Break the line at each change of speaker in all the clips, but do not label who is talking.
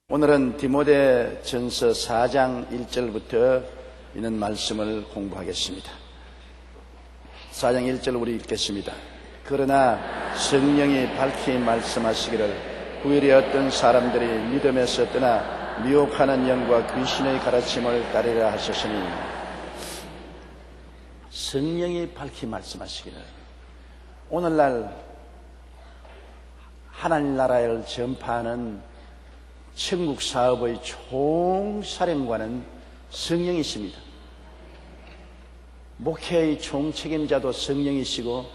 오늘은 디모데전서 4장 1절부터 있는 말씀을 공부하겠습니다. 4장 1절 우리 읽겠습니다. 그러나 성령이 밝히 말씀하시기를 후일에 어떤 사람들이 믿음에서 떠나 미혹하는 영과 귀신의 가르침을 따르라 하셨으니, 성령이 밝히 말씀하시기를, 오늘날 하나님 나라를 전파하는 천국 사업의 총사령관은 성령이십니다. 목회의 총책임자도 성령이시고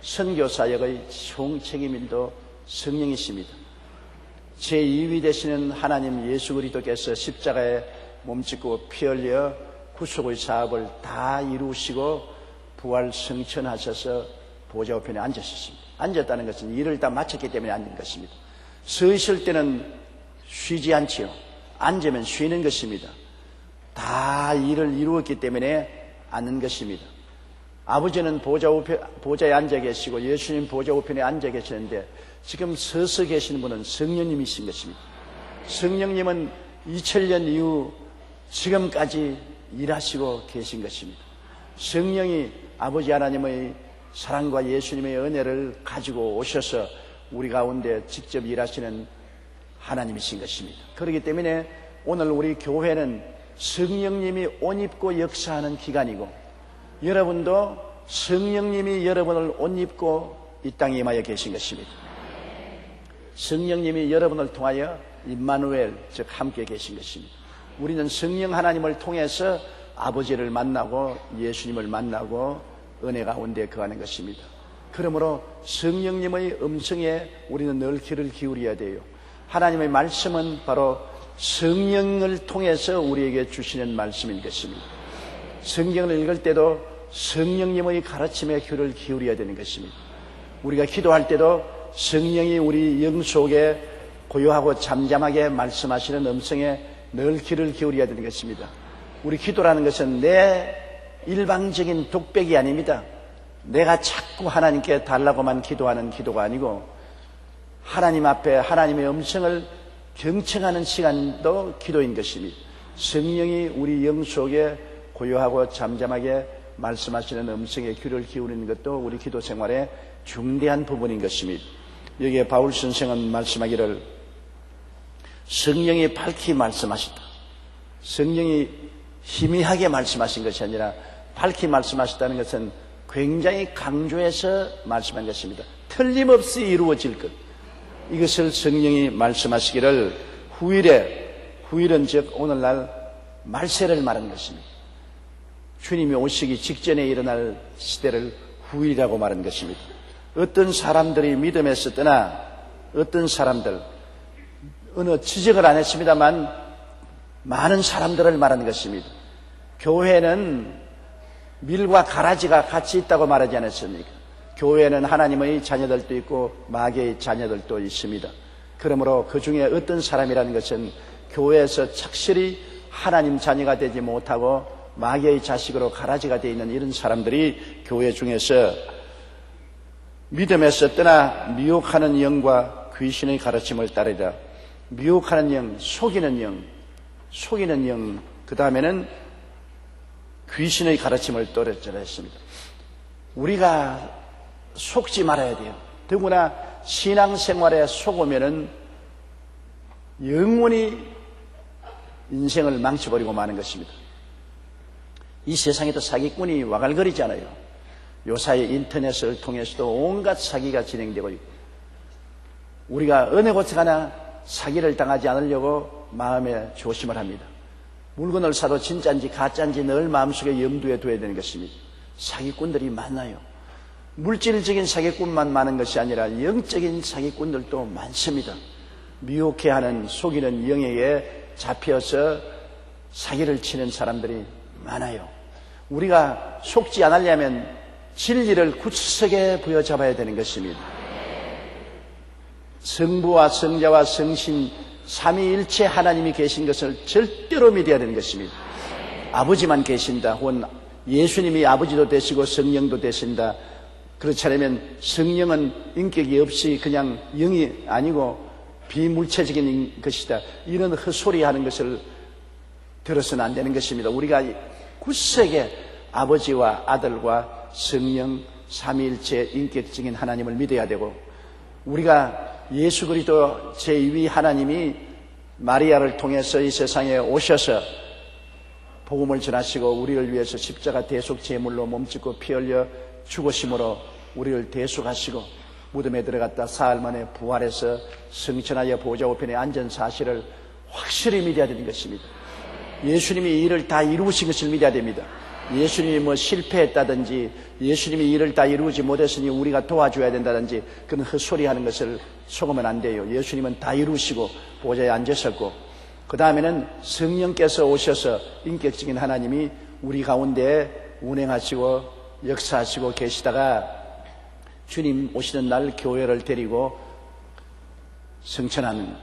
선교사역의 총책임인도 성령이십니다. 제2위 되시는 하나님 예수 그리스도께서 십자가에 몸짓고 피 흘려 구속의 사업을 다 이루시고 부활 승천하셔서 보좌 우편에 앉으셨습니다. 앉았다는 것은 일을 다 마쳤기 때문에 앉은 것입니다. 서 있을 때는 쉬지 않지요. 앉으면 쉬는 것입니다. 다 일을 이루었기 때문에 앉는 것입니다. 아버지는 보좌에 앉아 계시고 예수님 보좌 우편에 앉아 계시는데, 지금 서서 계시는 분은 성령님이신 것입니다. 성령님은 2000년 이후 지금까지 일하시고 계신 것입니다. 성령이 아버지 하나님의 사랑과 예수님의 은혜를 가지고 오셔서 우리 가운데 직접 일하시는 하나님이신 것입니다. 그렇기 때문에 오늘 우리 교회는 성령님이 옷 입고 역사하는 기간이고, 여러분도 성령님이 여러분을 옷 입고 이 땅에 임하여 계신 것입니다. 성령님이 여러분을 통하여 임마누엘, 즉 함께 계신 것입니다. 우리는 성령 하나님을 통해서 아버지를 만나고 예수님을 만나고 은혜 가운데 거하는 것입니다. 그러므로 성령님의 음성에 우리는 늘 귀를 기울여야 돼요. 하나님의 말씀은 바로 성령을 통해서 우리에게 주시는 말씀인 것입니다. 성경을 읽을 때도 성령님의 가르침에 귀를 기울여야 되는 것입니다. 우리가 기도할 때도 성령이 우리 영 속에 고요하고 잠잠하게 말씀하시는 음성에 늘 귀를 기울여야 되는 것입니다. 우리 기도라는 것은 내 일방적인 독백이 아닙니다. 내가 자꾸 하나님께 달라고만 기도하는 기도가 아니고, 하나님 앞에 하나님의 음성을 경청하는 시간도 기도인 것입니다. 성령이 우리 영 속에 고요하고 잠잠하게 말씀하시는 음성에 귀를 기울이는 것도 우리 기도 생활의 중대한 부분인 것입니다. 여기에 바울 선생은 말씀하기를, 성령이 밝히 말씀하시다. 성령이 희미하게 말씀하신 것이 아니라 밝히 말씀하셨다는 것은 굉장히 강조해서 말씀한 것입니다. 틀림없이 이루어질 것, 이것을 성령이 말씀하시기를 후일은 즉 오늘날 말세를 말하는 것입니다. 주님이 오시기 직전에 일어날 시대를 후일이라고 말하는 것입니다. 어떤 사람들이 믿음에서 떠나, 어떤 사람들, 어느 지적을 안 했습니다만 많은 사람들을 말하는 것입니다. 교회는 밀과 가라지가 같이 있다고 말하지 않았습니까? 교회는 하나님의 자녀들도 있고 마귀의 자녀들도 있습니다. 그러므로 그 중에 어떤 사람이라는 것은 교회에서 착실히 하나님 자녀가 되지 못하고 마귀의 자식으로 가라지가 되어 있는 이런 사람들이 교회 중에서 믿음에서 떠나 미혹하는 영과 귀신의 가르침을 따르라. 미혹하는 영, 속이는 영, 그 다음에는 귀신의 가르침을 따르라 했습니다. 우리가 속지 말아야 돼요. 더구나 신앙생활에 속으면은 영원히 인생을 망쳐버리고 마는 것입니다. 이 세상에도 사기꾼이 와글거리잖아요. 요사이 인터넷을 통해서도 온갖 사기가 진행되고 있고, 우리가 어느 곳에 가나 사기를 당하지 않으려고 마음에 조심을 합니다. 물건을 사도 진짜인지 가짜인지 늘 마음속에 염두에 둬야 되는 것입니다. 사기꾼들이 많아요. 물질적인 사기꾼만 많은 것이 아니라 영적인 사기꾼들도 많습니다. 미혹해하는 속이는 영에게 잡혀서 사기를 치는 사람들이 많아요. 우리가 속지 않으려면 진리를 구석에 부여잡아야 되는 것입니다. 성부와 성자와 성신 삼위일체 하나님이 계신 것을 절대로 믿어야 되는 것입니다. 아버지만 계신다, 혹은 예수님이 아버지도 되시고 성령도 되신다, 그렇지 않으면 성령은 인격이 없이 그냥 영이 아니고 비물체적인 것이다. 이런 헛소리 하는 것을 들어서는 안 되는 것입니다. 우리가 굳세게 아버지와 아들과 성령 삼위일체 인격적인 하나님을 믿어야 되고, 우리가 예수 그리스도 제2위 하나님이 마리아를 통해서 이 세상에 오셔서 복음을 전하시고 우리를 위해서 십자가 대속 제물로 몸짓고 피 흘려 죽으심으로 우리를 대속하시고 무덤에 들어갔다 사흘 만에 부활해서 승천하여 보좌 우편에 앉은 사실을 확실히 믿어야 되는 것입니다. 예수님이 이 일을 다 이루신 것을 믿어야 됩니다. 예수님이 뭐 실패했다든지 예수님이 일을 다 이루지 못했으니 우리가 도와줘야 된다든지 그런 헛소리 하는 것을 속으면 안 돼요. 예수님은 다 이루시고 보좌에 앉으셨고, 그 다음에는 성령께서 오셔서 인격적인 하나님이 우리 가운데 운행하시고 역사하시고 계시다가 주님 오시는 날 교회를 데리고 승천하는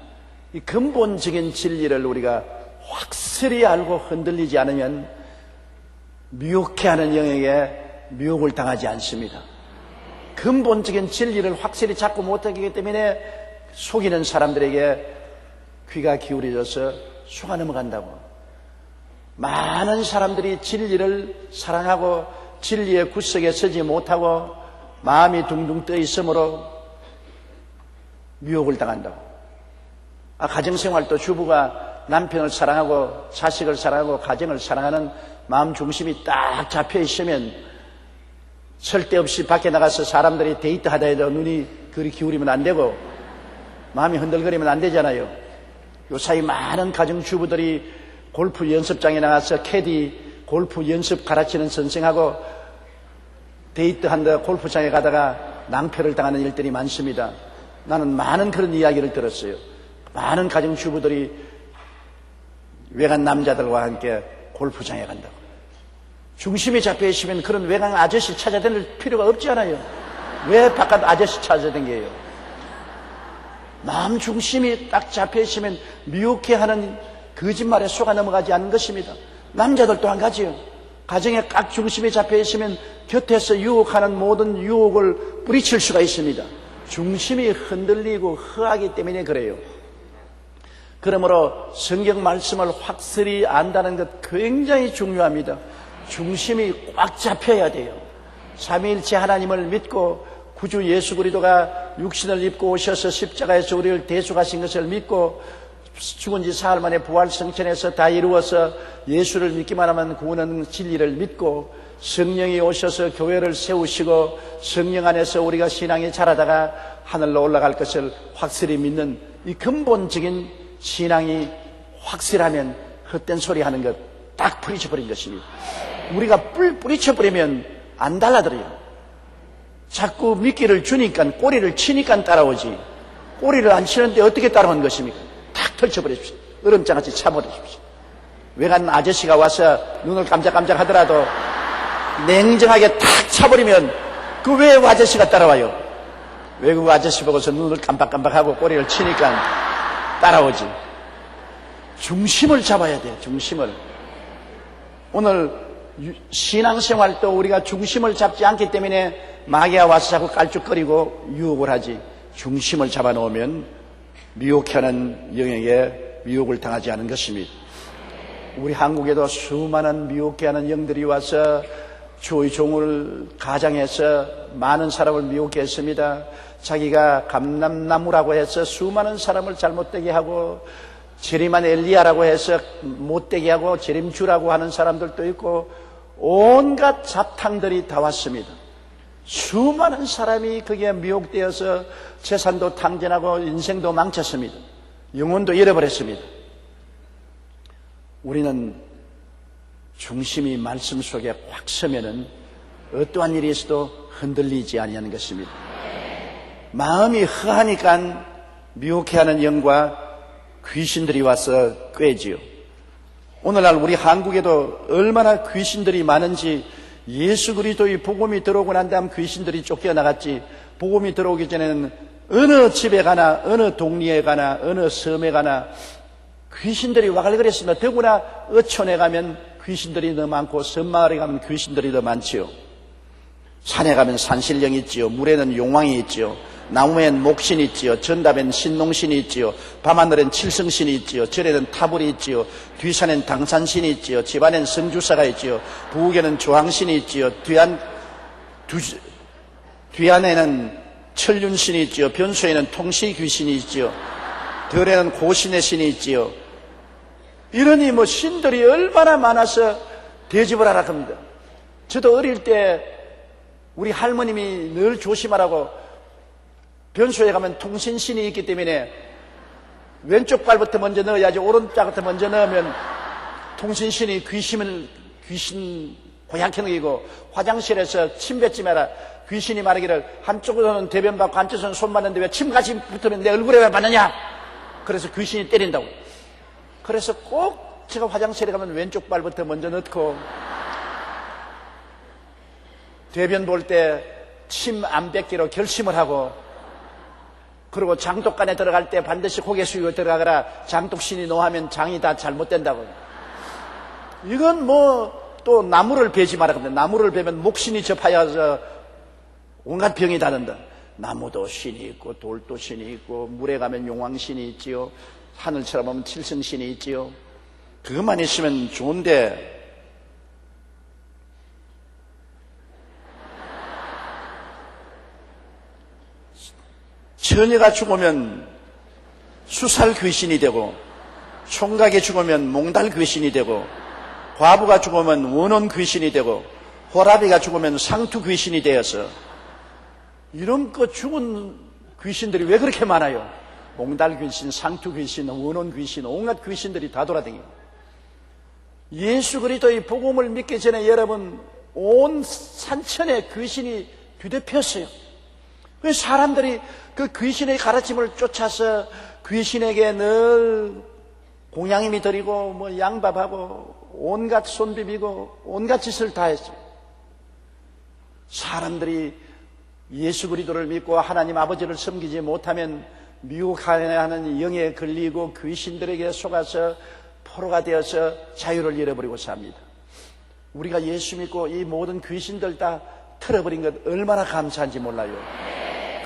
이 근본적인 진리를 우리가 확실히 알고 흔들리지 않으면 미혹해하는 영역에 미혹을 당하지 않습니다. 근본적인 진리를 확실히 잡고 못하기 때문에 속이는 사람들에게 귀가 기울여져서 속아 넘어간다고. 많은 사람들이 진리를 사랑하고 진리의 구석에 서지 못하고 마음이 둥둥 떠 있으므로 미혹을 당한다고. 가정생활도 주부가 남편을 사랑하고 자식을 사랑하고 가정을 사랑하는 마음 중심이 딱 잡혀 있으면 쓸데없이 밖에 나가서 사람들이 데이트하다 해도 눈이 그리 기울이면 안 되고 마음이 흔들거리면 안 되잖아요. 요사이 많은 가정주부들이 골프 연습장에 나가서 캐디 골프 연습 가르치는 선생하고 데이트한다 골프장에 가다가 낭패를 당하는 일들이 많습니다. 나는 많은 그런 이야기를 들었어요. 많은 가정주부들이 외간 남자들과 함께 골프장에 간다고. 중심이 잡혀 있으면 그런 외간 아저씨 찾아다닐 필요가 없지 않아요. 왜 바깥 아저씨 찾아다니게요? 마음 중심이 딱 잡혀 있으면 미혹해하는 거짓말에 속아 넘어가지 않는 것입니다. 남자들도 한 가지요. 가정에 딱 중심이 잡혀 있으면 곁에서 유혹하는 모든 유혹을 뿌리칠 수가 있습니다. 중심이 흔들리고 허하기 때문에 그래요. 그러므로 성경 말씀을 확실히 안다는 것 굉장히 중요합니다. 중심이 꽉 잡혀야 돼요. 삼위일체 하나님을 믿고 구주 예수 그리스도가 육신을 입고 오셔서 십자가에서 우리를 대속하신 것을 믿고 죽은 지 사흘 만에 부활 승천해서 다 이루어서 예수를 믿기만 하면 구원하는 진리를 믿고 성령이 오셔서 교회를 세우시고 성령 안에서 우리가 신앙이 자라다가 하늘로 올라갈 것을 확실히 믿는 이 근본적인 신앙이 확실하면 헛된 소리 하는 것 딱 뿌리쳐버린 것입니다. 우리가 뿌리쳐버리면 안 달라들어요. 자꾸 미끼를 주니까 꼬리를 치니까 따라오지, 꼬리를 안 치는데 어떻게 따라오는 것입니까? 탁 펼쳐버리십시오. 얼음장같이 차버리십시오. 외간 아저씨가 와서 눈을 깜짝깜짝 하더라도 냉정하게 탁 차버리면 그 외국 아저씨가 따라와요. 외국 아저씨 보고서 눈을 깜빡깜빡하고 꼬리를 치니까 따라오지. 중심을 잡아야 돼요. 중심을. 오늘 신앙생활도 우리가 중심을 잡지 않기 때문에 마귀가 와서 자꾸 깔쭉거리고 유혹을 하지. 중심을 잡아놓으면 미혹하는 영역에 미혹을 당하지 않은 것입니다. 우리 한국에도 수많은 미혹해 하는 영들이 와서 주의 종을 가장해서 많은 사람을 미혹해 했습니다. 자기가 감람나무라고 해서 수많은 사람을 잘못되게 하고, 재림한 엘리야라고 해서 못되게 하고 재림주라고 하는 사람들도 있고, 온갖 잡탕들이 다 왔습니다. 수많은 사람이 거기에 미혹되어서 재산도 탕진하고 인생도 망쳤습니다. 영혼도 잃어버렸습니다. 우리는 중심이 말씀 속에 확 서면은 어떠한 일이 있어도 흔들리지 아니하는 것입니다. 마음이 허하니까 미혹해하는 영과 귀신들이 와서 꾀지요. 오늘날 우리 한국에도 얼마나 귀신들이 많은지, 예수 그리스도의 복음이 들어오고 난 다음 귀신들이 쫓겨나갔지, 복음이 들어오기 전에는 어느 집에 가나 어느 동리에 가나 어느 섬에 가나 귀신들이 와글거렸습니다. 더구나 어촌에 가면 귀신들이 더 많고 섬마을에 가면 귀신들이 더 많지요. 산에 가면 산신령이 있지요. 물에는 용왕이 있지요. 나무엔 목신이 있지요. 전답엔 신농신이 있지요. 밤하늘엔 칠성신이 있지요. 절에는 타불이 있지요. 뒤산엔 당산신이 있지요. 집안엔 성주사가 있지요. 부엌에는 조항신이 있지요. 뒤안에는 천륜신이 있지요. 변소에는 통시귀신이 있지요. 덜에는 고신의 신이 있지요. 이러니 뭐 신들이 얼마나 많아서 대집을 하라 합니다. 저도 어릴 때 우리 할머님이 늘 조심하라고, 변소에 가면 통신신이 있기 때문에 왼쪽 발부터 먼저 넣어야지 오른쪽부터 먼저 넣으면 통신신이 귀신 고약형이고, 화장실에서 침 뱉지 마라. 귀신이 말하기를 한쪽으로는 대변 받고 한쪽으로는 손 맞는데 왜 침같이 붙으면 내 얼굴에 왜 맞느냐. 그래서 귀신이 때린다고. 그래서 꼭 제가 화장실에 가면 왼쪽 발부터 먼저 넣고, 대변 볼 때 침 안 뱉기로 결심을 하고, 그리고 장독간에 들어갈 때 반드시 고개 숙이고 들어가거라. 장독신이 노하면 장이 다 잘못된다고. 이건 뭐 또 나무를 베지 마라 근데, 나무를 베면 목신이 접하여서 온갖 병이 다른다. 나무도 신이 있고 돌도 신이 있고, 물에 가면 용왕신이 있지요. 하늘 쳐다보면 칠성신이 있지요. 그것만 있으면 좋은데, 처녀가 죽으면 수살 귀신이 되고, 총각이 죽으면 몽달 귀신이 되고, 과부가 죽으면 원혼 귀신이 되고, 호라비가 죽으면 상투 귀신이 되어서, 이런 거 죽은 귀신들이 왜 그렇게 많아요? 몽달 귀신, 상투 귀신, 원혼 귀신, 온갖 귀신들이 다 돌아다니고. 예수 그리스도의 복음을 믿기 전에 여러분, 온 산천에 귀신이 뒤덮였어요. 사람들이 그 귀신의 가르침을 쫓아서 귀신에게 늘 공양임이 드리고 뭐 양밥하고 온갖 손 비비고 온갖 짓을 다 했어요. 사람들이 예수 그리스도를 믿고 하나님 아버지를 섬기지 못하면 미혹하는 영에 걸리고 귀신들에게 속아서 포로가 되어서 자유를 잃어버리고 삽니다. 우리가 예수 믿고 이 모든 귀신들 다 틀어버린 것 얼마나 감사한지 몰라요.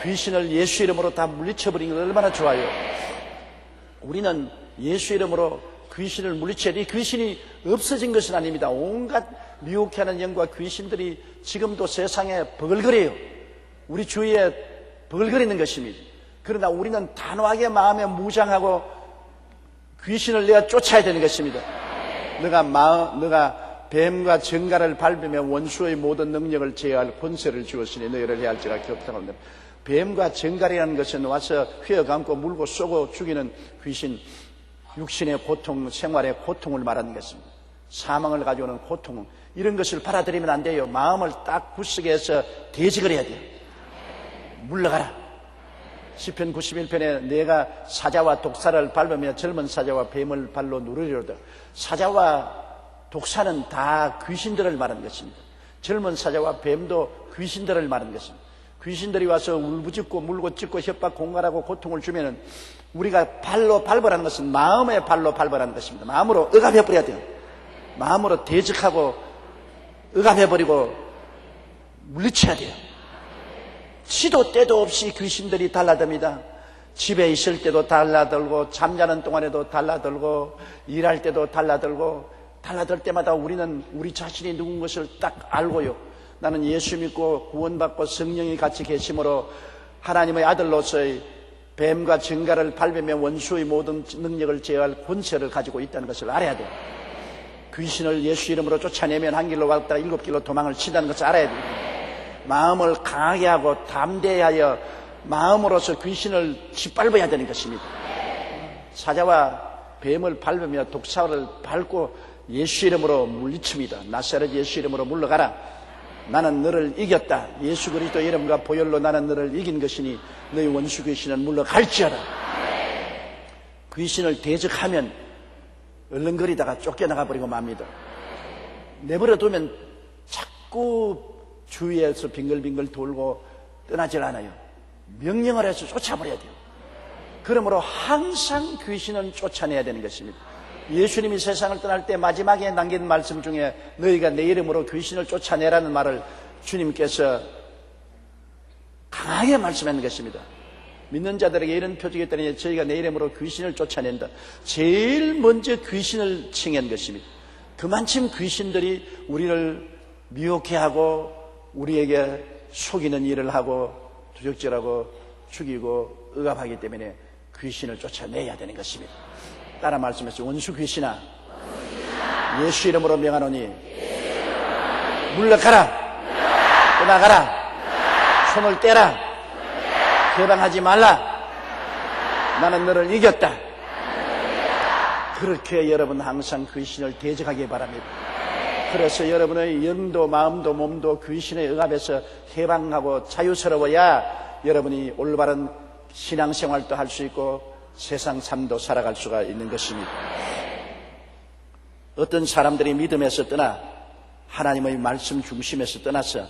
귀신을 예수 이름으로 다 물리쳐버린 것 얼마나 좋아요. 우리는 예수 이름으로 귀신을 물리쳐야 돼. 이 귀신이 없어진 것은 아닙니다. 온갖 미혹해 하는 영과 귀신들이 지금도 세상에 버글거려요. 우리 주위에 버글거리는 것입니다. 그러나 우리는 단호하게 마음에 무장하고 귀신을 내가 쫓아야 되는 것입니다. 너가 뱀과 정갈을 밟으며 원수의 모든 능력을 제어할 권세를 주었으니 너희를 해할지라 격탕합니다. 뱀과 정갈이라는 것은 와서 휘어감고 물고 쏘고 죽이는 귀신, 육신의 고통, 생활의 고통을 말하는 것입니다. 사망을 가져오는 고통, 이런 것을 받아들이면 안 돼요. 마음을 딱 굳세게 해서 대직을 해야 돼요. 물러가라. 시편 91편에 내가 사자와 독사를 밟으며 젊은 사자와 뱀을 발로 누르리로다. 사자와 독사는 다 귀신들을 말하는 것입니다. 젊은 사자와 뱀도 귀신들을 말하는 것입니다. 귀신들이 와서 울부짖고 물고 찢고 협박 공갈하고 고통을 주면은 우리가 발로 밟으라는 것은 마음의 발로 밟으라는 것입니다. 마음으로 억압해버려야 돼요. 마음으로 대적하고 억압해버리고 물리쳐야 돼요. 시도 때도 없이 귀신들이 달라듭니다. 집에 있을 때도 달라들고, 잠자는 동안에도 달라들고, 일할 때도 달라들고, 달라들 때마다 우리는 우리 자신이 누군 것을 딱 알고요. 나는 예수 믿고 구원받고 성령이 같이 계심으로 하나님의 아들로서의 뱀과 정갈을 밟으며 원수의 모든 능력을 제어할 권세를 가지고 있다는 것을 알아야 돼요. 귀신을 예수 이름으로 쫓아내면 한 길로 갔다가 7길로 도망을 친다는 것을 알아야 돼요. 마음을 강하게 하고 담대하여 마음으로서 귀신을 짓밟아야 되는 것입니다. 사자와 뱀을 밟으며 독사를 밟고 예수 이름으로 물리칩니다. 나사렛 예수 이름으로 물러가라. 나는 너를 이겼다. 예수 그리스도 이름과 보혈로 나는 너를 이긴 것이니 너희 원수 귀신은 물러갈지어다. 귀신을 대적하면 얼렁거리다가 쫓겨나가 버리고 맙니다. 내버려 두면 자꾸 주위에서 빙글빙글 돌고 떠나질 않아요. 명령을 해서 쫓아버려야 돼요. 그러므로 항상 귀신은 쫓아내야 되는 것입니다. 예수님이 세상을 떠날 때 마지막에 남긴 말씀 중에 너희가 내 이름으로 귀신을 쫓아내라는 말을 주님께서 강하게 말씀하는 것입니다. 믿는 자들에게 이런 표적이 있다니 저희가 내 이름으로 귀신을 쫓아낸다. 제일 먼저 귀신을 칭한 것입니다. 그만큼 귀신들이 우리를 미혹해 하고 우리에게 속이는 일을 하고 도적질하고 죽이고 억압하기 때문에 귀신을 쫓아내야 되는 것입니다. 따라 말씀하시죠. 원수 귀신아, 예수 이름으로 명하노니 물러가라, 떠나가라, 손을 떼라, 해방하지 말라. 나는 너를 이겼다. 그렇게 여러분 항상 귀신을 대적하기 바랍니다. 그래서 여러분의 영도 마음도 몸도 귀신의 억압에서 해방하고 자유스러워야 여러분이 올바른 신앙생활도 할 수 있고 세상 삶도 살아갈 수가 있는 것입니다. 어떤 사람들이 믿음에서 떠나 하나님의 말씀 중심에서 떠나서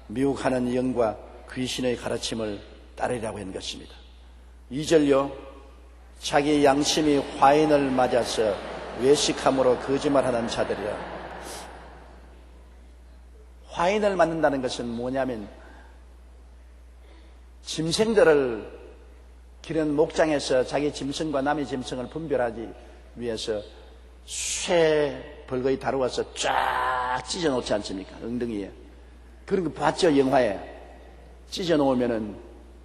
미혹하는 영과 귀신의 가르침을 따르려고 하는 것입니다. 2절요. 자기 양심이 화인을 맞아서 외식함으로 거짓말하는 자들이라. 화인을 맞는다는 것은 뭐냐면 짐승들을 기른 목장에서 자기 짐승과 남의 짐승을 분별하기 위해서 쇠 벌거이 다루어서 쫙 찢어놓지 않습니까? 엉덩이에. 그런 거 봤죠? 영화에. 찢어놓으면은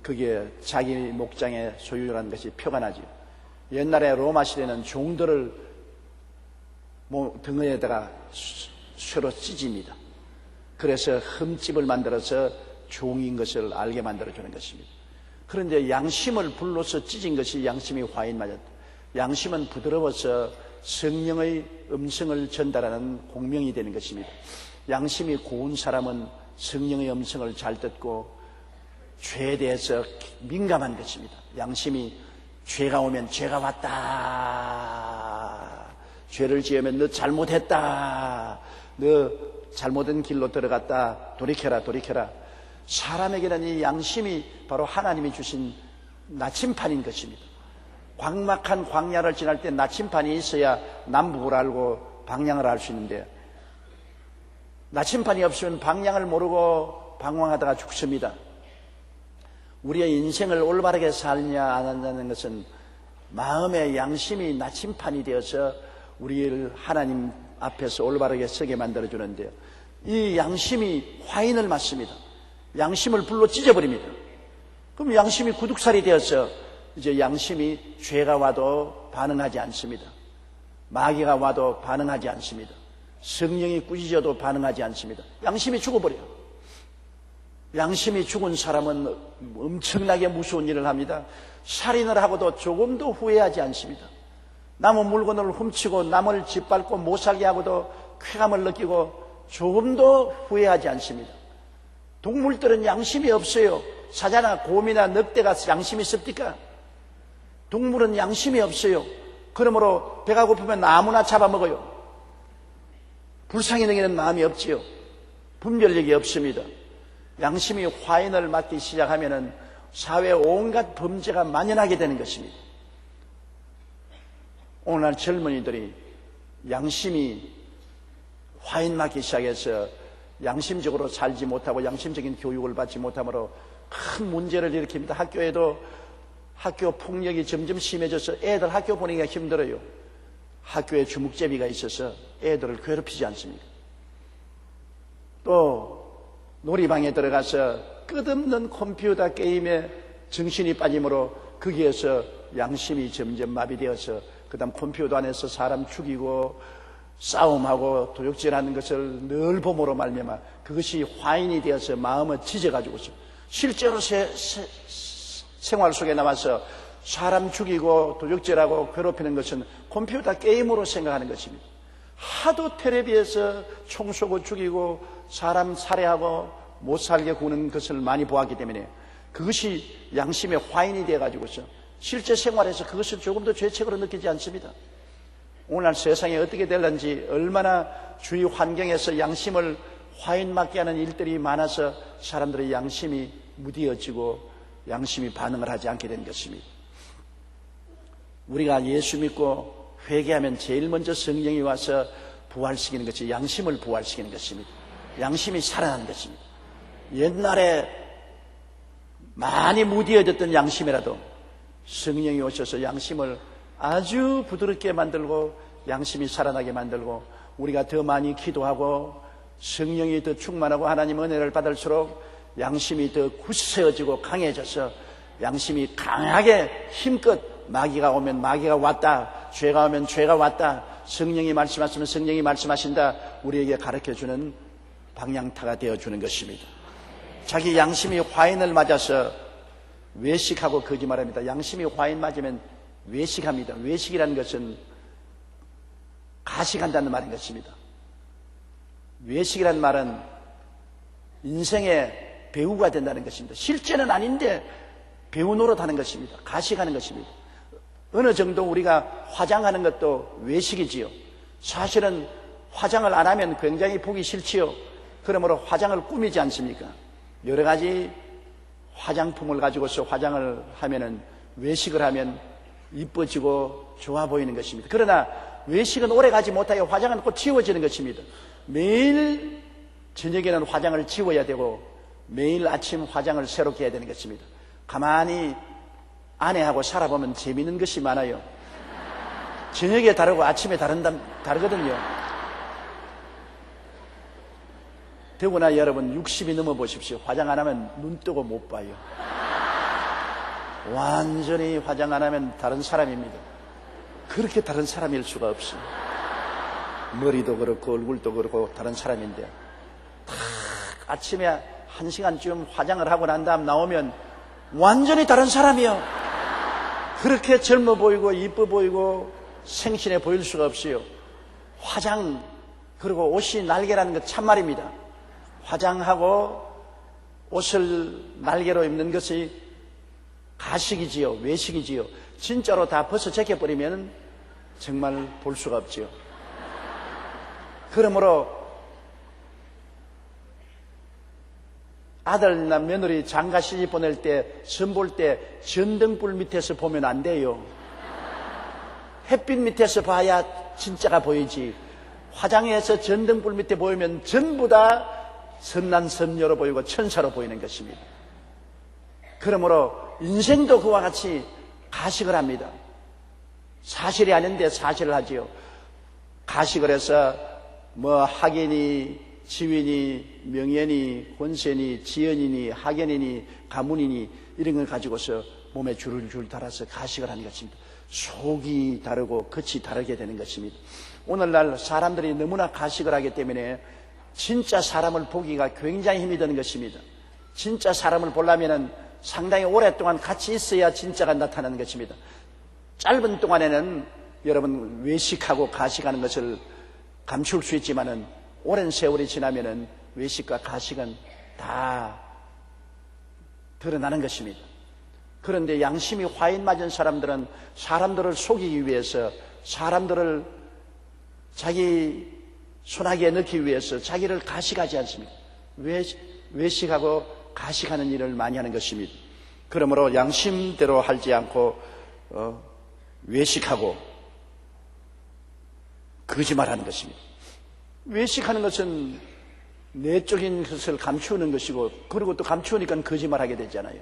그게 자기 목장의 소유라는 것이 표가 나죠. 옛날에 로마 시대는 종들을 등에다가 쇠로 찢습니다. 그래서 흠집을 만들어서 종인 것을 알게 만들어주는 것입니다. 그런데 양심을 불로서 찢은 것이 양심이 화인 맞았다. 양심은 부드러워서 성령의 음성을 전달하는 공명이 되는 것입니다. 양심이 고운 사람은 성령의 음성을 잘 듣고 죄에 대해서 민감한 것입니다. 양심이 죄가 오면 죄가 왔다. 죄를 지으면 너 잘못했다. 너 잘못된 길로 들어갔다. 돌이켜라, 돌이켜라. 사람에게는 이 양심이 바로 하나님이 주신 나침판인 것입니다. 광막한 광야를 지날 때 나침판이 있어야 남북을 알고 방향을 알 수 있는데 나침판이 없으면 방향을 모르고 방황하다가 죽습니다. 우리의 인생을 올바르게 살냐 안 한다는 것은 마음의 양심이 나침판이 되어서 우리를 하나님 앞에서 올바르게 서게 만들어주는데요. 이 양심이 화인을 맞습니다. 양심을 불로 찢어버립니다. 그럼 양심이 구둑살이 되어서 이제 양심이 죄가 와도 반응하지 않습니다. 마귀가 와도 반응하지 않습니다. 성령이 꾸짖어도 반응하지 않습니다. 양심이 죽어버려요. 양심이 죽은 사람은 엄청나게 무서운 일을 합니다. 살인을 하고도 조금도 후회하지 않습니다. 남의 물건을 훔치고 남을 짓밟고 못살게 하고도 쾌감을 느끼고 조금도 후회하지 않습니다. 동물들은 양심이 없어요. 사자나 곰이나 늑대가 양심이 있습니까? 동물은 양심이 없어요. 그러므로 배가 고프면 아무나 잡아먹어요. 불쌍히 여기는 마음이 없지요. 분별력이 없습니다. 양심이 화인을 맞기 시작하면은 사회에 온갖 범죄가 만연하게 되는 것입니다. 오늘날 젊은이들이 양심이 화인 맞기 시작해서 양심적으로 살지 못하고 양심적인 교육을 받지 못하므로 큰 문제를 일으킵니다. 학교에도 학교 폭력이 점점 심해져서 애들 학교 보내기가 힘들어요. 학교에 주묵제비가 있어서 애들을 괴롭히지 않습니까? 또 놀이방에 들어가서 끝없는 컴퓨터 게임에 정신이 빠짐으로 거기에서 양심이 점점 마비되어서 그 다음 컴퓨터 안에서 사람 죽이고 싸움하고 도둑질하는 것을 늘 봄으로 말미암아 그것이 화인이 되어서 마음을 찢어가지고서 실제로 생활 속에 나와서 사람 죽이고 도둑질하고 괴롭히는 것은 컴퓨터 게임으로 생각하는 것입니다. 하도 텔레비에서 총 쏘고 죽이고 사람 살해하고 못 살게 구는 것을 많이 보았기 때문에 그것이 양심의 화인이 되어가지고서 실제 생활에서 그것을 조금도 죄책으로 느끼지 않습니다. 오늘날 세상에 어떻게 될는지 얼마나 주위 환경에서 양심을 화인 맞게 하는 일들이 많아서 사람들의 양심이 무디어지고 양심이 반응을 하지 않게 된 것입니다. 우리가 예수 믿고 회개하면 제일 먼저 성령이 와서 부활시키는 것이 양심을 부활시키는 것입니다. 양심이 살아나는 것입니다. 옛날에 많이 무디어졌던 양심이라도 성령이 오셔서 양심을 아주 부드럽게 만들고 양심이 살아나게 만들고 우리가 더 많이 기도하고 성령이 더 충만하고 하나님 은혜를 받을수록 양심이 더 굳세어지고 강해져서 양심이 강하게 힘껏 마귀가 오면 마귀가 왔다, 죄가 오면 죄가 왔다, 성령이 말씀하시면 성령이 말씀하신다, 우리에게 가르쳐주는 방향타가 되어주는 것입니다. 자기 양심이 화인을 맞아서 외식하고 거짓말합니다. 양심이 화인 맞으면 외식합니다. 외식이라는 것은 가식한다는 말인 것입니다. 외식이라는 말은 인생의 배우가 된다는 것입니다. 실제는 아닌데 배우 노릇하는 것입니다. 가식하는 것입니다. 어느 정도 우리가 화장하는 것도 외식이지요. 사실은 화장을 안 하면 굉장히 보기 싫지요. 그러므로 화장을 꾸미지 않습니까? 여러 가지 화장품을 가지고서 화장을 하면은 외식을 하면 이뻐지고 좋아 보이는 것입니다. 그러나 외식은 오래 가지 못하여 화장은 꼭 지워지는 것입니다. 매일 저녁에는 화장을 지워야 되고 매일 아침 화장을 새롭게 해야 되는 것입니다. 가만히 아내하고 살아보면 재미있는 것이 많아요. 저녁에 다르고 아침에 다르거든요. 더구나 여러분 60이 넘어 보십시오. 화장 안 하면 눈 뜨고 못 봐요. 완전히 화장 안 하면 다른 사람입니다. 그렇게 다른 사람일 수가 없어요. 머리도 그렇고 얼굴도 그렇고 다른 사람인데 딱 아침에 1시간쯤 화장을 하고 난 다음 나오면 완전히 다른 사람이요. 그렇게 젊어 보이고 이뻐 보이고 생신해 보일 수가 없어요. 화장 그리고 옷이 날개라는 것 참말입니다. 화장하고 옷을 날개로 입는 것이 가식이지요. 외식이지요. 진짜로 다 벗어 제껴버리면 정말 볼 수가 없지요. 그러므로 아들이나 며느리 장가 시집 보낼 때 선볼 때 전등불 밑에서 보면 안 돼요. 햇빛 밑에서 봐야 진짜가 보이지. 화장해서 전등불 밑에 보이면 전부 다 선난 선녀로 보이고 천사로 보이는 것입니다. 그러므로 인생도 그와 같이 가식을 합니다. 사실이 아닌데 사실을 하지요. 가식을 해서 뭐 학인이 지위니 명예니 권세니 지연이니 학연이니 가문이니 이런 걸 가지고서 몸에 줄을 달아서 가식을 하는 것입니다. 속이 다르고 겉이 다르게 되는 것입니다. 오늘날 사람들이 너무나 가식을 하기 때문에 진짜 사람을 보기가 굉장히 힘이 드는 것입니다. 진짜 사람을 보려면 상당히 오랫동안 같이 있어야 진짜가 나타나는 것입니다. 짧은 동안에는 여러분 외식하고 가식하는 것을 감출 수 있지만은 오랜 세월이 지나면은 외식과 가식은 다 드러나는 것입니다. 그런데 양심이 화인 맞은 사람들은 사람들을 속이기 위해서 사람들을 자기 손아귀에 넣기 위해서 자기를 가식하지 않습니다. 외식하고 가식하는 일을 많이 하는 것입니다. 그러므로 양심대로 하지 않고 외식하고 거짓말하는 것입니다. 외식하는 것은 내적인 것을 감추는 것이고 그리고 또 감추니까 거짓말하게 되잖아요.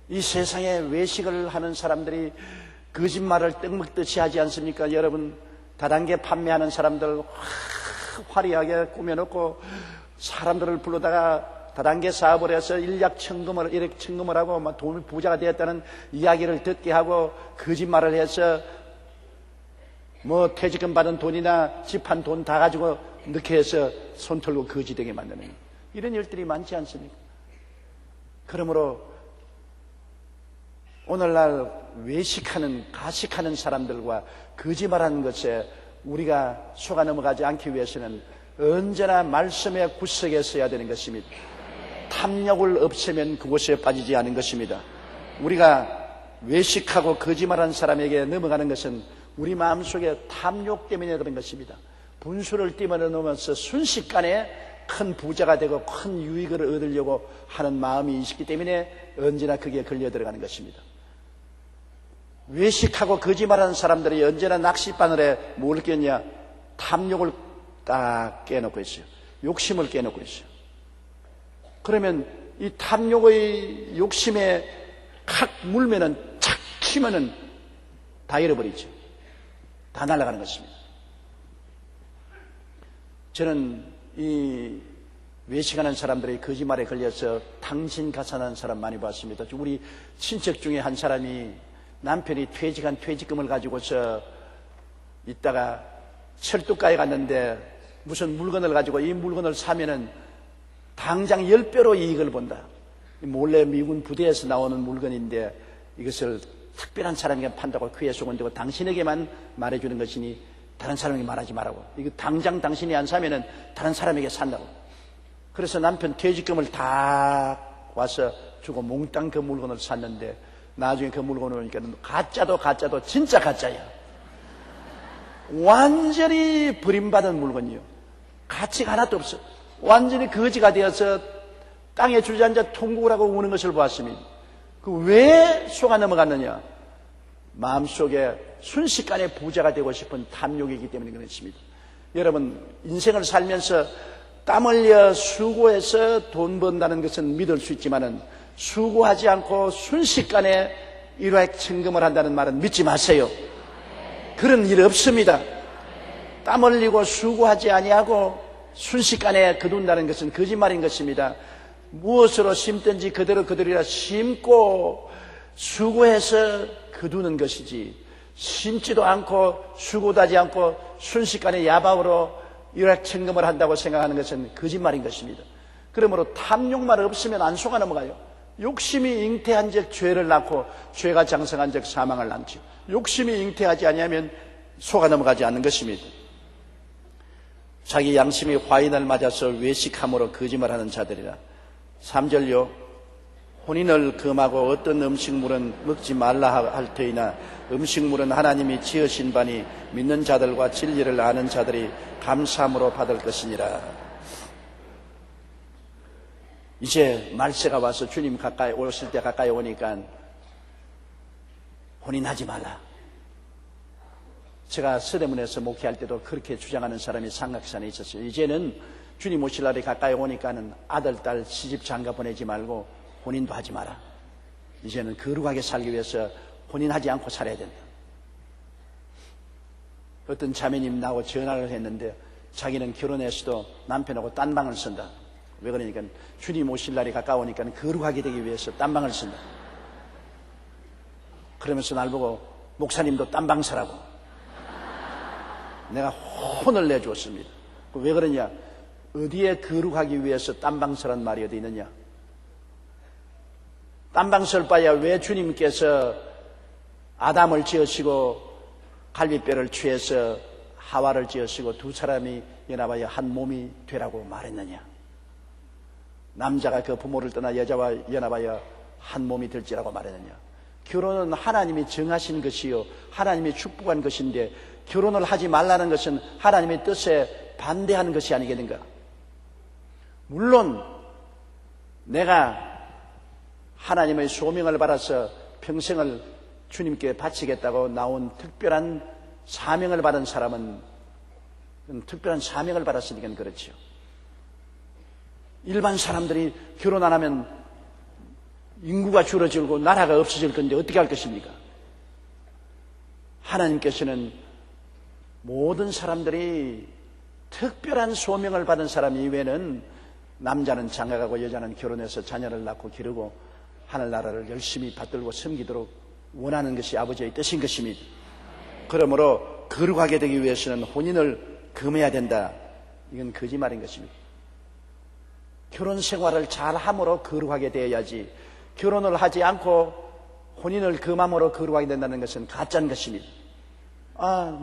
이 세상에 외식을 하는 사람들이 거짓말을 떡먹듯이 하지 않습니까? 여러분 다단계 판매하는 사람들 화려하게 꾸며놓고 사람들을 불러다가 다단계 사업을 해서 일약 청금을 하고 막 돈 부자가 되었다는 이야기를 듣게 하고 거짓말을 해서 뭐 퇴직금 받은 돈이나 집 한 돈 다 가지고 넣게 해서 손 털고 거지되게 만드는 이런 일들이 많지 않습니까? 그러므로 오늘날 외식하는 가식하는 사람들과 거짓말하는 것에 우리가 속아 넘어가지 않기 위해서는 언제나 말씀의 구석에 서야 되는 것입니다. 탐욕을 없애면 그곳에 빠지지 않은 것입니다. 우리가 외식하고 거짓말하는 사람에게 넘어가는 것은 우리 마음속에 탐욕 때문에 그런 것입니다. 분수를 띠집어 놓으면서 순식간에 큰 부자가 되고 큰 유익을 얻으려고 하는 마음이 있기 때문에 언제나 그게 걸려 들어가는 것입니다. 외식하고 거짓말하는 사람들이 언제나 낚싯바늘에 뭘 꼈냐? 탐욕을 딱 깨놓고 있어요. 욕심을 깨놓고 있어요. 그러면 이 탐욕의 욕심에 칵 물면은 착 치면은 다 잃어버리죠. 다 날아가는 것입니다. 저는 이 외식하는 사람들이 거짓말에 걸려서 당신 가산하는 사람 많이 봤습니다. 우리 친척 중에 한 사람이 남편이 퇴직한 퇴직금을 가지고서 있다가 철도가에 갔는데 무슨 물건을 가지고 이 물건을 사면은 당장 10배로 이익을 본다. 몰래 미군 부대에서 나오는 물건인데 이것을 특별한 사람에게 판다고 그에 속은되고 당신에게만 말해주는 것이니 다른 사람에게 말하지 말라고. 이거 당장 당신이 안 사면은 다른 사람에게 산다고. 그래서 남편 퇴직금을 다 와서 주고 몽땅 그 물건을 샀는데 나중에 그 물건을 오니까 가짜도 진짜 가짜야. 완전히 버림받은 물건이요. 가치가 하나도 없어. 완전히 거지가 되어서 땅에 주저앉아 통곡을 하고 우는 것을 보았습니다. 그 왜 속아 넘어갔느냐? 마음속에 순식간에 부자가 되고 싶은 탐욕이기 때문에 그렇습니다. 여러분, 인생을 살면서 땀 흘려 수고해서 돈 번다는 것은 믿을 수 있지만은 수고하지 않고 순식간에 일확천금을 한다는 말은 믿지 마세요. 그런 일 없습니다. 땀 흘리고 수고하지 아니하고 순식간에 거둔다는 것은 거짓말인 것입니다. 무엇으로 심든지 그대로라 심고 수고해서 거두는 것이지, 심지도 않고 수고도 하지 않고 순식간에 야박으로 일확천금을 한다고 생각하는 것은 거짓말인 것입니다. 그러므로 탐욕만 없으면 안 속아 넘어가요. 욕심이 잉태한 즉 죄를 낳고 죄가 장성한 즉 사망을 낳지요. 욕심이 잉태하지 아니하면 속아 넘어가지 않는 것입니다. 자기 양심이 화인을 맞아서 외식함으로 거짓말하는 자들이라. 3절요. 혼인을 금하고 어떤 음식물은 먹지 말라 할 터이나 음식물은 하나님이 지으신 바니 믿는 자들과 진리를 아는 자들이 감사함으로 받을 것이니라. 이제 말세가 와서 주님 가까이 오실 때 가까이 오니까 혼인하지 말라. 제가 서대문에서 목회할 때도 그렇게 주장하는 사람이 삼각산에 있었어요. 이제는 주님 오실 날이 가까이 오니까는 아들, 딸 시집 장가 보내지 말고 혼인도 하지 마라. 이제는 거룩하게 살기 위해서 혼인하지 않고 살아야 된다. 어떤 자매님 나하고 전화를 했는데 자기는 결혼해서도 남편하고 딴 방을 쓴다. 왜 그러니까 주님 오실 날이 가까우니까 거룩하게 되기 위해서 딴 방을 쓴다. 그러면서 날 보고 목사님도 딴 방 서라고 내가 혼을 내주었습니다. 왜 그러냐? 어디에 거룩하기 위해서 딴 방 서란 말이 어디 있느냐? 딴 방 설 바야 왜 주님께서 아담을 지으시고 갈비뼈를 취해서 하와를 지으시고 두 사람이 연합하여 한 몸이 되라고 말했느냐? 남자가 그 부모를 떠나 여자와 연합하여 한 몸이 될지라고 말했느냐? 결혼은 하나님이 정하신 것이요 하나님이 축복한 것인데 결혼을 하지 말라는 것은 하나님의 뜻에 반대하는 것이 아니겠는가? 물론 내가 하나님의 소명을 받아서 평생을 주님께 바치겠다고 나온 특별한 사명을 받은 사람은 특별한 사명을 받았으니까 그렇죠. 일반 사람들이 결혼 안 하면 인구가 줄어들고 나라가 없어질 건데 어떻게 할 것입니까? 하나님께서는 모든 사람들이 특별한 소명을 받은 사람 이외에는 남자는 장가가고 여자는 결혼해서 자녀를 낳고 기르고 하늘나라를 열심히 받들고 섬기도록 원하는 것이 아버지의 뜻인 것입니다. 그러므로 거룩하게 되기 위해서는 혼인을 금해야 된다. 이건 거짓말인 것입니다. 결혼 생활을 잘함으로 거룩하게 되어야지 결혼을 하지 않고 혼인을 금함으로 거룩하게 된다는 것은 가짜인 것입니다.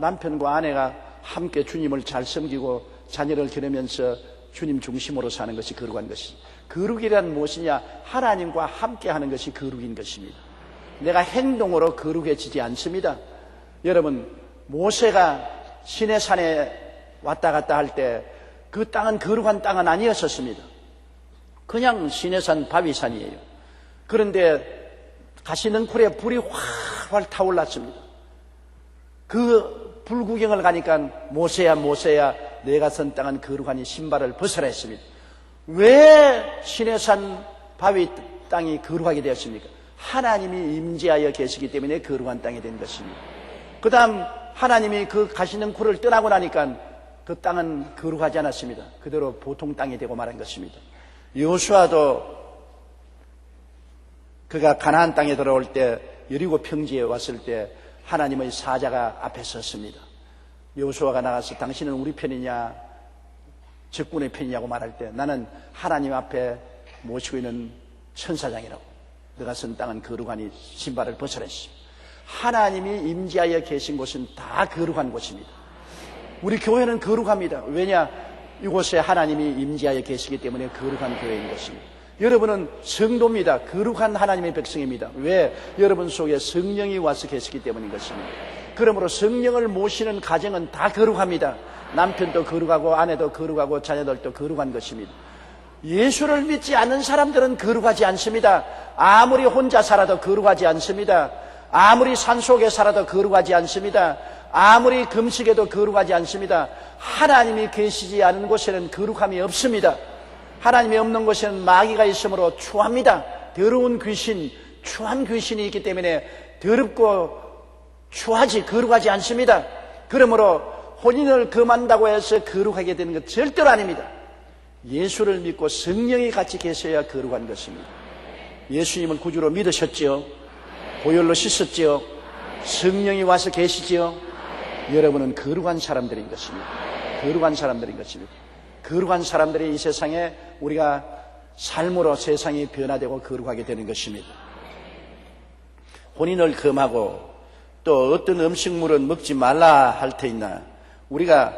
남편과 아내가 함께 주님을 잘 섬기고 자녀를 기르면서 주님 중심으로 사는 것이 거룩한 것입니다. 거룩이란 무엇이냐? 하나님과 함께 하는 것이 거룩인 것입니다. 내가 행동으로 거룩해지지 않습니다. 여러분, 모세가 시내산에 왔다 갔다 할 때 그 땅은 거룩한 땅은 아니었었습니다. 그냥 시내산 바위산이에요. 그런데 가시능쿨에 불이 활활 타올랐습니다. 그 불구경을 가니까 모세야 모세야 내가 선 땅은 거룩하니 신발을 벗으라 했습니다. 왜 시내산 바위 땅이 거룩하게 되었습니까? 하나님이 임재하여 계시기 때문에 거룩한 땅이 된 것입니다. 그 다음 하나님이 그 가시는 굴을 떠나고 나니까 그 땅은 거룩하지 않았습니다. 그대로 보통 땅이 되고 말한 것입니다. 여호수아도 그가 가나안 땅에 들어올 때 여리고 평지에 왔을 때 하나님의 사자가 앞에 섰습니다. 여호수아가 나가서 당신은 우리 편이냐 적군의 편이냐고 말할 때 나는 하나님 앞에 모시고 있는 천사장이라고, 너가 선 땅은 거룩하니 신발을 벗어냈어. 하나님이 임재하여 계신 곳은 다 거룩한 곳입니다. 우리 교회는 거룩합니다. 왜냐? 이곳에 하나님이 임재하여 계시기 때문에 거룩한 교회인 것입니다. 여러분은 성도입니다. 거룩한 하나님의 백성입니다. 왜? 여러분 속에 성령이 와서 계시기 때문인 것입니다. 그러므로 성령을 모시는 가정은 다 거룩합니다. 남편도 거룩하고 아내도 거룩하고 자녀들도 거룩한 것입니다. 예수를 믿지 않는 사람들은 거룩하지 않습니다. 아무리 혼자 살아도 거룩하지 않습니다. 아무리 산속에 살아도 거룩하지 않습니다. 아무리 금식해도 거룩하지 않습니다. 하나님이 계시지 않은 곳에는 거룩함이 없습니다. 하나님이 없는 곳에는 마귀가 있으므로 추합니다. 더러운 귀신, 추한 귀신이 있기 때문에 더럽고 추하지 거룩하지 않습니다. 그러므로 혼인을 금한다고 해서 거룩하게 되는 것 절대로 아닙니다. 예수를 믿고 성령이 같이 계셔야 거룩한 것입니다. 예수님을 구주로 믿으셨지요? 보혈로 씻었지요? 성령이 와서 계시지요? 여러분은 거룩한 사람들인 것입니다. 거룩한 사람들인 것입니다. 거룩한 사람들이 이 세상에 우리가 삶으로 세상이 변화되고 거룩하게 되는 것입니다. 혼인을 금하고 또 어떤 음식물은 먹지 말라 할 테있나, 우리가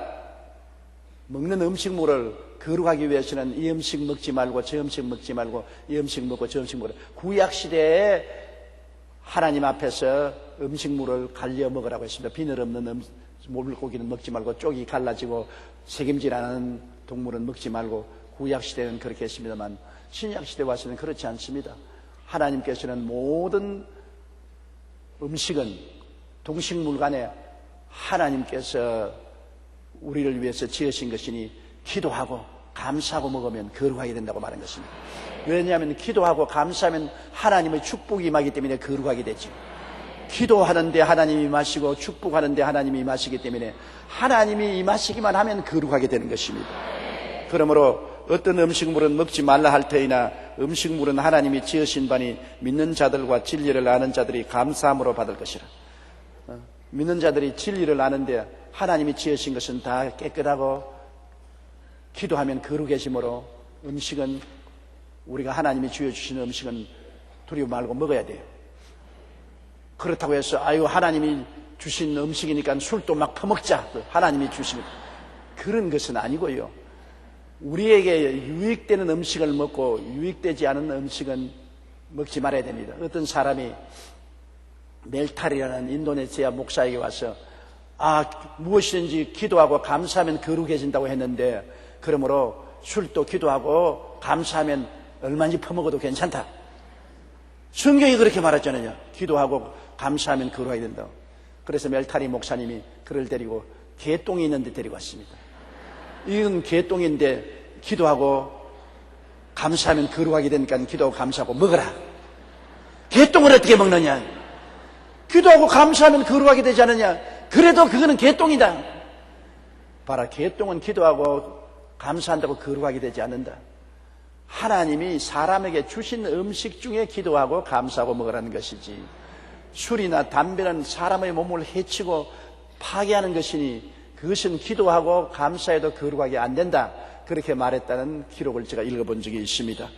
먹는 음식물을 거룩하기 위해서는 이 음식 먹지 말고 저 음식 먹지 말고 이 음식 먹고 저 음식 먹고, 구약시대에 하나님 앞에서 음식물을 갈려 먹으라고 했습니다. 비늘 없는 물고기는 먹지 말고 쪽이 갈라지고 새김질 않은 동물은 먹지 말고, 구약시대는 그렇게 했습니다만 신약시대 와서는 그렇지 않습니다. 하나님께서는 모든 음식은 동식물 간에 하나님께서 우리를 위해서 지으신 것이니 기도하고 감사하고 먹으면 거룩하게 된다고 말한 것입니다. 왜냐하면 기도하고 감사하면 하나님의 축복이 임하기 때문에 거룩하게 되죠. 기도하는데 하나님이 임하시고 축복하는데 하나님이 임하시기 때문에 하나님이 임하시기만 하면 거룩하게 되는 것입니다. 그러므로 어떤 음식물은 먹지 말라 할 터이나 음식물은 하나님이 지으신 바니 믿는 자들과 진리를 아는 자들이 감사함으로 받을 것이라. 믿는 자들이 진리를 아는데 하나님이 지으신 것은 다 깨끗하고 기도하면 거룩해지므로 음식은, 우리가 하나님이 주어주시는 음식은 두려워 말고 먹어야 돼요. 그렇다고 해서 아유 하나님이 주신 음식이니까 술도 막 퍼먹자, 하나님이 주신 그런 것은 아니고요. 우리에게 유익되는 음식을 먹고 유익되지 않은 음식은 먹지 말아야 됩니다. 어떤 사람이 멜탈이라는 인도네시아 목사에게 와서 무엇이든지 기도하고 감사하면 거룩해진다고 했는데, 그러므로 술도 기도하고 감사하면 얼마든지 퍼먹어도 괜찮다. 성경이 그렇게 말했잖아요. 기도하고 감사하면 거룩하게 된다고. 그래서 멜타리 목사님이 그를 데리고 개똥이 있는 데 데리고 왔습니다. 이건 개똥인데 기도하고 감사하면 거룩하게 되니까 기도하고 감사하고 먹어라. 개똥을 어떻게 먹느냐? 기도하고 감사하면 거룩하게 되지 않느냐? 그래도 그거는 개똥이다. 봐라, 개똥은 기도하고 감사한다고 거룩하게 되지 않는다. 하나님이 사람에게 주신 음식 중에 기도하고 감사하고 먹으라는 것이지, 술이나 담배는 사람의 몸을 해치고 파괴하는 것이니 그것은 기도하고 감사해도 거룩하게 안 된다. 그렇게 말했다는 기록을 제가 읽어본 적이 있습니다.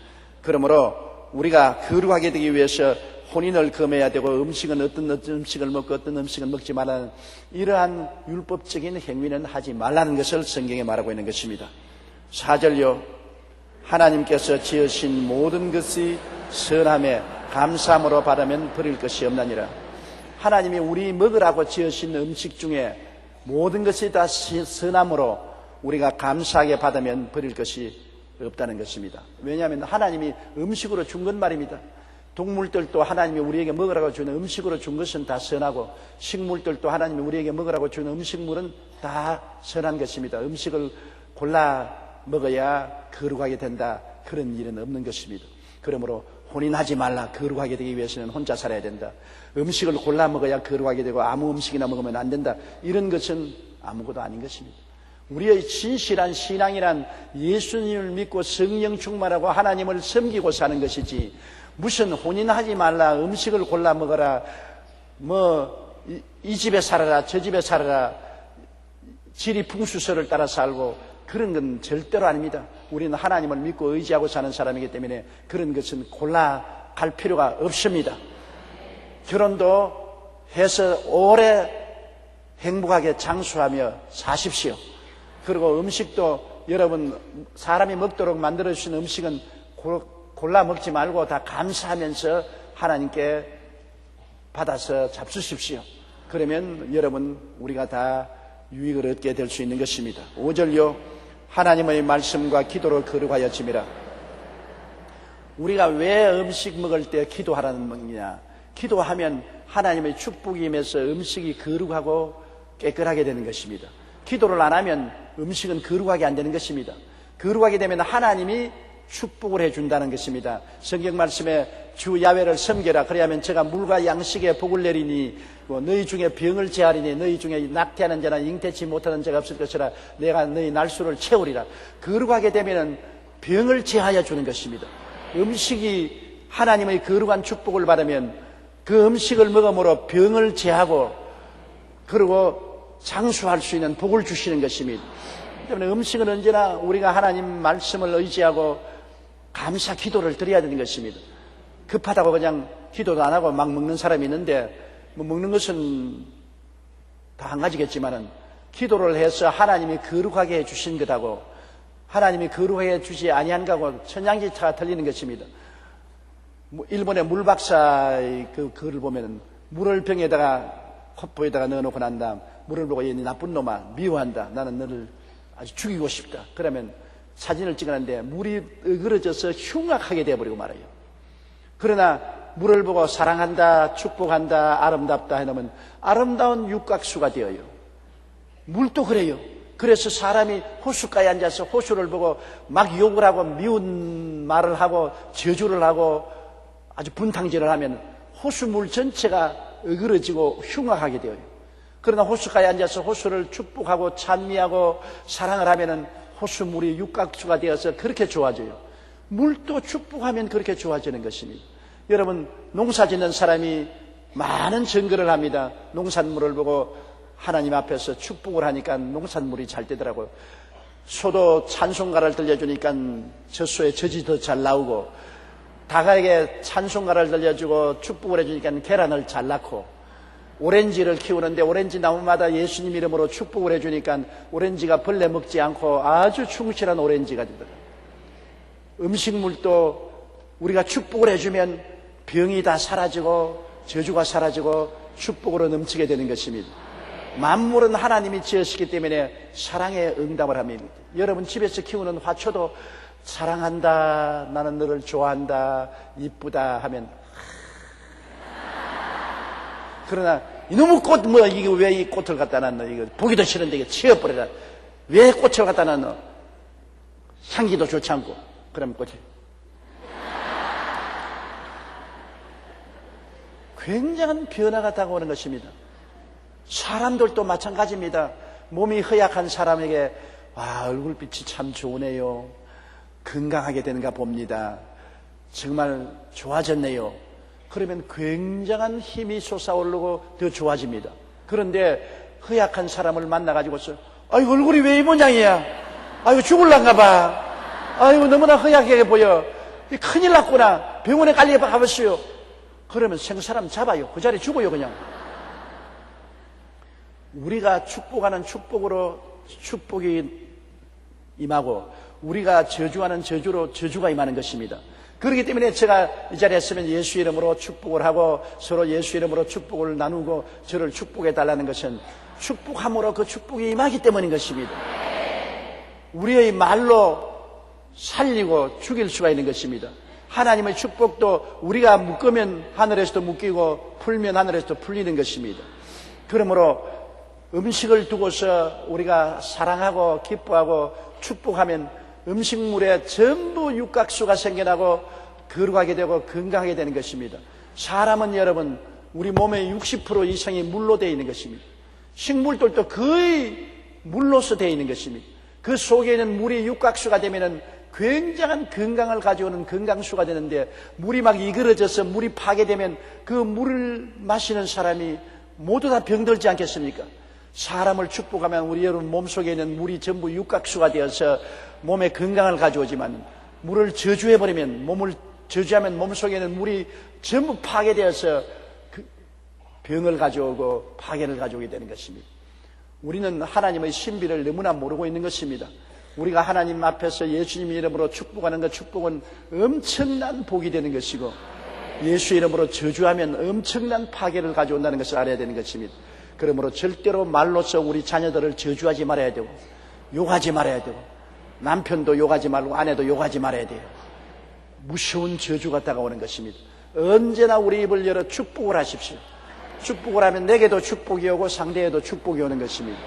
그러므로 우리가 거룩하게 되기 위해서 혼인을 금해야 되고, 음식은 어떤 음식을 먹고 어떤 음식은 먹지 말라는 이러한 율법적인 행위는 하지 말라는 것을 성경에 말하고 있는 것입니다. 4절요. 하나님께서 지으신 모든 것이 선함에 감사함으로 받으면 버릴 것이 없나니라. 하나님이 우리 먹으라고 지으신 음식 중에 모든 것이 다 선함으로 우리가 감사하게 받으면 버릴 것이 없다는 것입니다. 왜냐하면 하나님이 음식으로 준 건 말입니다. 동물들도 하나님이 우리에게 먹으라고 주는 음식으로 준 것은 다 선하고, 식물들도 하나님이 우리에게 먹으라고 주는 음식물은 다 선한 것입니다. 음식을 골라 먹어야 거룩하게 된다, 그런 일은 없는 것입니다. 그러므로 혼인하지 말라, 거룩하게 되기 위해서는 혼자 살아야 된다, 음식을 골라 먹어야 거룩하게 되고 아무 음식이나 먹으면 안 된다, 이런 것은 아무것도 아닌 것입니다. 우리의 진실한 신앙이란 예수님을 믿고 성령 충만하고 하나님을 섬기고 사는 것이지, 무슨 혼인하지 말라, 음식을 골라 먹어라, 이 집에 살아라, 저 집에 살아라, 지리 풍수설을 따라 살고, 그런 건 절대로 아닙니다. 우리는 하나님을 믿고 의지하고 사는 사람이기 때문에 그런 것은 골라 갈 필요가 없습니다. 결혼도 해서 오래 행복하게 장수하며 사십시오. 그리고 음식도 여러분, 사람이 먹도록 만들어주신 음식은 골라 먹지 말고 다 감사하면서 하나님께 받아서 잡수십시오. 그러면 여러분, 우리가 다 유익을 얻게 될 수 있는 것입니다. 5절요. 하나님의 말씀과 기도로 거룩하여 짐이라. 우리가 왜 음식 먹을 때 기도하라는 거냐? 기도하면 하나님의 축복이 임해서 음식이 거룩하고 깨끗하게 되는 것입니다. 기도를 안 하면 음식은 거룩하게 안 되는 것입니다. 거룩하게 되면 하나님이 축복을 해준다는 것입니다. 성경 말씀에 주 야훼를 섬겨라, 그래야면 제가 물과 양식에 복을 내리니 너희 중에 병을 제하리니 너희 중에 낙태하는 자나 잉태치 못하는 자가 없을 것이라, 내가 너희 날수를 채우리라. 거룩하게 되면 병을 제하여 주는 것입니다. 음식이 하나님의 거룩한 축복을 받으면 그 음식을 먹음으로 병을 제하고 그리고 장수할 수 있는 복을 주시는 것입니다. 때문에 음식은 언제나 우리가 하나님 말씀을 의지하고 감사 기도를 드려야 되는 것입니다. 급하다고 그냥 기도도 안 하고 막 먹는 사람이 있는데, 먹는 것은 다 한 가지겠지만은 기도를 해서 하나님이 거룩하게 해주신 것하고 하나님이 거룩하게 해주지 아니한 것하고 천양지차가 틀리는 것입니다. 일본의 물박사의 그 글을 보면은 물을 병에다가 컵부에다가 넣어놓고 난 다음 물을 보고, 얘 나쁜 놈아, 미워한다, 나는 너를 아주 죽이고 싶다. 그러면 사진을 찍었는데 물이 어그러져서 흉악하게 되어버리고 말아요. 그러나 물을 보고 사랑한다, 축복한다, 아름답다 해놓으면 아름다운 육각수가 되어요. 물도 그래요. 그래서 사람이 호숫가에 앉아서 호수를 보고 막 욕을 하고 미운 말을 하고 저주를 하고 아주 분탕질을 하면 호수물 전체가 어그러지고 흉악하게 되어요. 그러나 호숫가에 앉아서 호수를 축복하고 찬미하고 사랑을 하면은 호수물이 육각수가 되어서 그렇게 좋아져요. 물도 축복하면 그렇게 좋아지는 것입니다. 여러분, 농사 짓는 사람이 많은 증거를 합니다. 농산물을 보고 하나님 앞에서 축복을 하니까 농산물이 잘 되더라고요. 소도 찬송가를 들려주니까 젖소에 젖이 더 잘 나오고, 닭에게 찬송가를 들려주고 축복을 해주니까 계란을 잘 낳고, 오렌지를 키우는데 오렌지 나무마다 예수님 이름으로 축복을 해주니까 오렌지가 벌레 먹지 않고 아주 충실한 오렌지가 되더라고요. 음식물도 우리가 축복을 해주면 병이 다 사라지고 저주가 사라지고 축복으로 넘치게 되는 것입니다. 만물은 하나님이 지으시기 때문에 사랑의 응답을 합니다. 여러분 집에서 키우는 화초도 사랑한다, 나는 너를 좋아한다, 이쁘다 하면, 그러나 이놈의 꽃, 이게 왜 이 꽃을 갖다 놨노? 이거 보기도 싫은데 이거 치워버려라. 왜 꽃을 갖다 놨노? 향기도 좋지 않고. 그러면 꽃이 굉장한 변화가 다가오는 것입니다. 사람들도 마찬가지입니다. 몸이 허약한 사람에게, 와, 얼굴빛이 참 좋으네요, 건강하게 되는가 봅니다, 정말 좋아졌네요. 그러면 굉장한 힘이 솟아오르고 더 좋아집니다. 그런데 허약한 사람을 만나가지고서, 아이고 얼굴이 왜 이 모양이야, 아이고 죽을란가 봐, 아이고 너무나 허약하게 보여, 큰일 났구나, 병원에 빨리 가보시오. 그러면 생사람 잡아요. 그 자리에 죽어요 그냥. 우리가 축복하는 축복으로 축복이 임하고, 우리가 저주하는 저주로 저주가 임하는 것입니다. 그렇기 때문에 제가 이 자리에 있으면 예수 이름으로 축복을 하고 서로 예수 이름으로 축복을 나누고 저를 축복해 달라는 것은 축복함으로 그 축복이 임하기 때문인 것입니다. 우리의 말로 살리고 죽일 수가 있는 것입니다. 하나님의 축복도 우리가 묶으면 하늘에서도 묶이고 풀면 하늘에서도 풀리는 것입니다. 그러므로 음식을 두고서 우리가 사랑하고 기뻐하고 축복하면 음식물에 전부 육각수가 생겨나고 거룩하게 되고 건강하게 되는 것입니다. 사람은 여러분 우리 몸의 60% 이상이 물로 되어 있는 것입니다. 식물들도 거의 물로서 되어 있는 것입니다. 그 속에 있는 물이 육각수가 되면은 굉장한 건강을 가져오는 건강수가 되는데, 물이 막 이그러져서 물이 파괴되면 그 물을 마시는 사람이 모두 다 병들지 않겠습니까? 사람을 축복하면 우리 여러분 몸속에 있는 물이 전부 육각수가 되어서 몸에 건강을 가져오지만, 물을 저주해버리면, 몸을 저주하면 몸속에 있는 물이 전부 파괴되어서 병을 가져오고 파괴를 가져오게 되는 것입니다. 우리는 하나님의 신비를 너무나 모르고 있는 것입니다. 우리가 하나님 앞에서 예수님 이름으로 축복하는 그 축복은 엄청난 복이 되는 것이고, 예수 이름으로 저주하면 엄청난 파괴를 가져온다는 것을 알아야 되는 것입니다. 그러므로 절대로 말로서 우리 자녀들을 저주하지 말아야 되고, 욕하지 말아야 되고, 남편도 욕하지 말고 아내도 욕하지 말아야 돼요. 무서운 저주가 다가오는 것입니다. 언제나 우리 입을 열어 축복을 하십시오. 축복을 하면 내게도 축복이 오고 상대에도 축복이 오는 것입니다.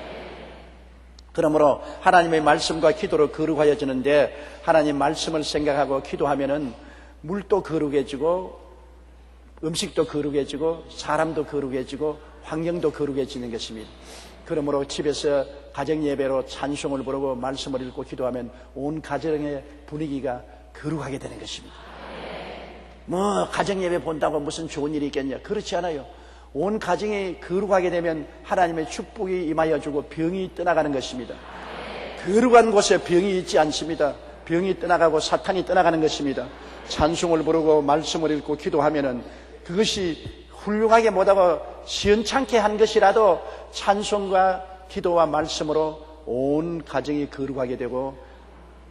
그러므로 하나님의 말씀과 기도로 거룩하여지는데, 하나님 말씀을 생각하고 기도하면은 물도 거룩해지고 음식도 거룩해지고 사람도 거룩해지고 환경도 거룩해지는 것입니다. 그러므로 집에서 가정예배로 찬송을 부르고 말씀을 읽고 기도하면 온 가정의 분위기가 거룩하게 되는 것입니다. 뭐 가정예배 본다고 무슨 좋은 일이 있겠냐? 그렇지 않아요. 온 가정이 거룩하게 되면 하나님의 축복이 임하여주고 병이 떠나가는 것입니다. 거룩한 곳에 병이 있지 않습니다. 병이 떠나가고 사탄이 떠나가는 것입니다. 찬송을 부르고 말씀을 읽고 기도하면은 그것이 훌륭하게 못하고 시원찮게 한 것이라도 찬송과 기도와 말씀으로 온 가정이 거룩하게 되고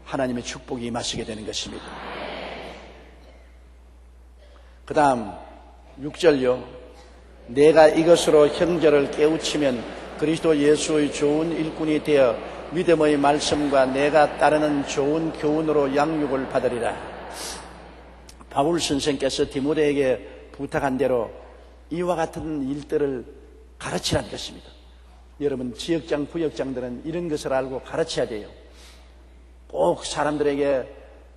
하나님의 축복이 임하시게 되는 것입니다. 그 다음 6절요. 내가 이것으로 형제를 깨우치면 그리스도 예수의 좋은 일꾼이 되어 믿음의 말씀과 내가 따르는 좋은 교훈으로 양육을 받으리라. 바울 선생께서 디모데에게 부탁한 대로 이와 같은 일들을 가르치라는 것입니다. 여러분 지역장, 구역장들은 이런 것을 알고 가르쳐야 돼요. 꼭 사람들에게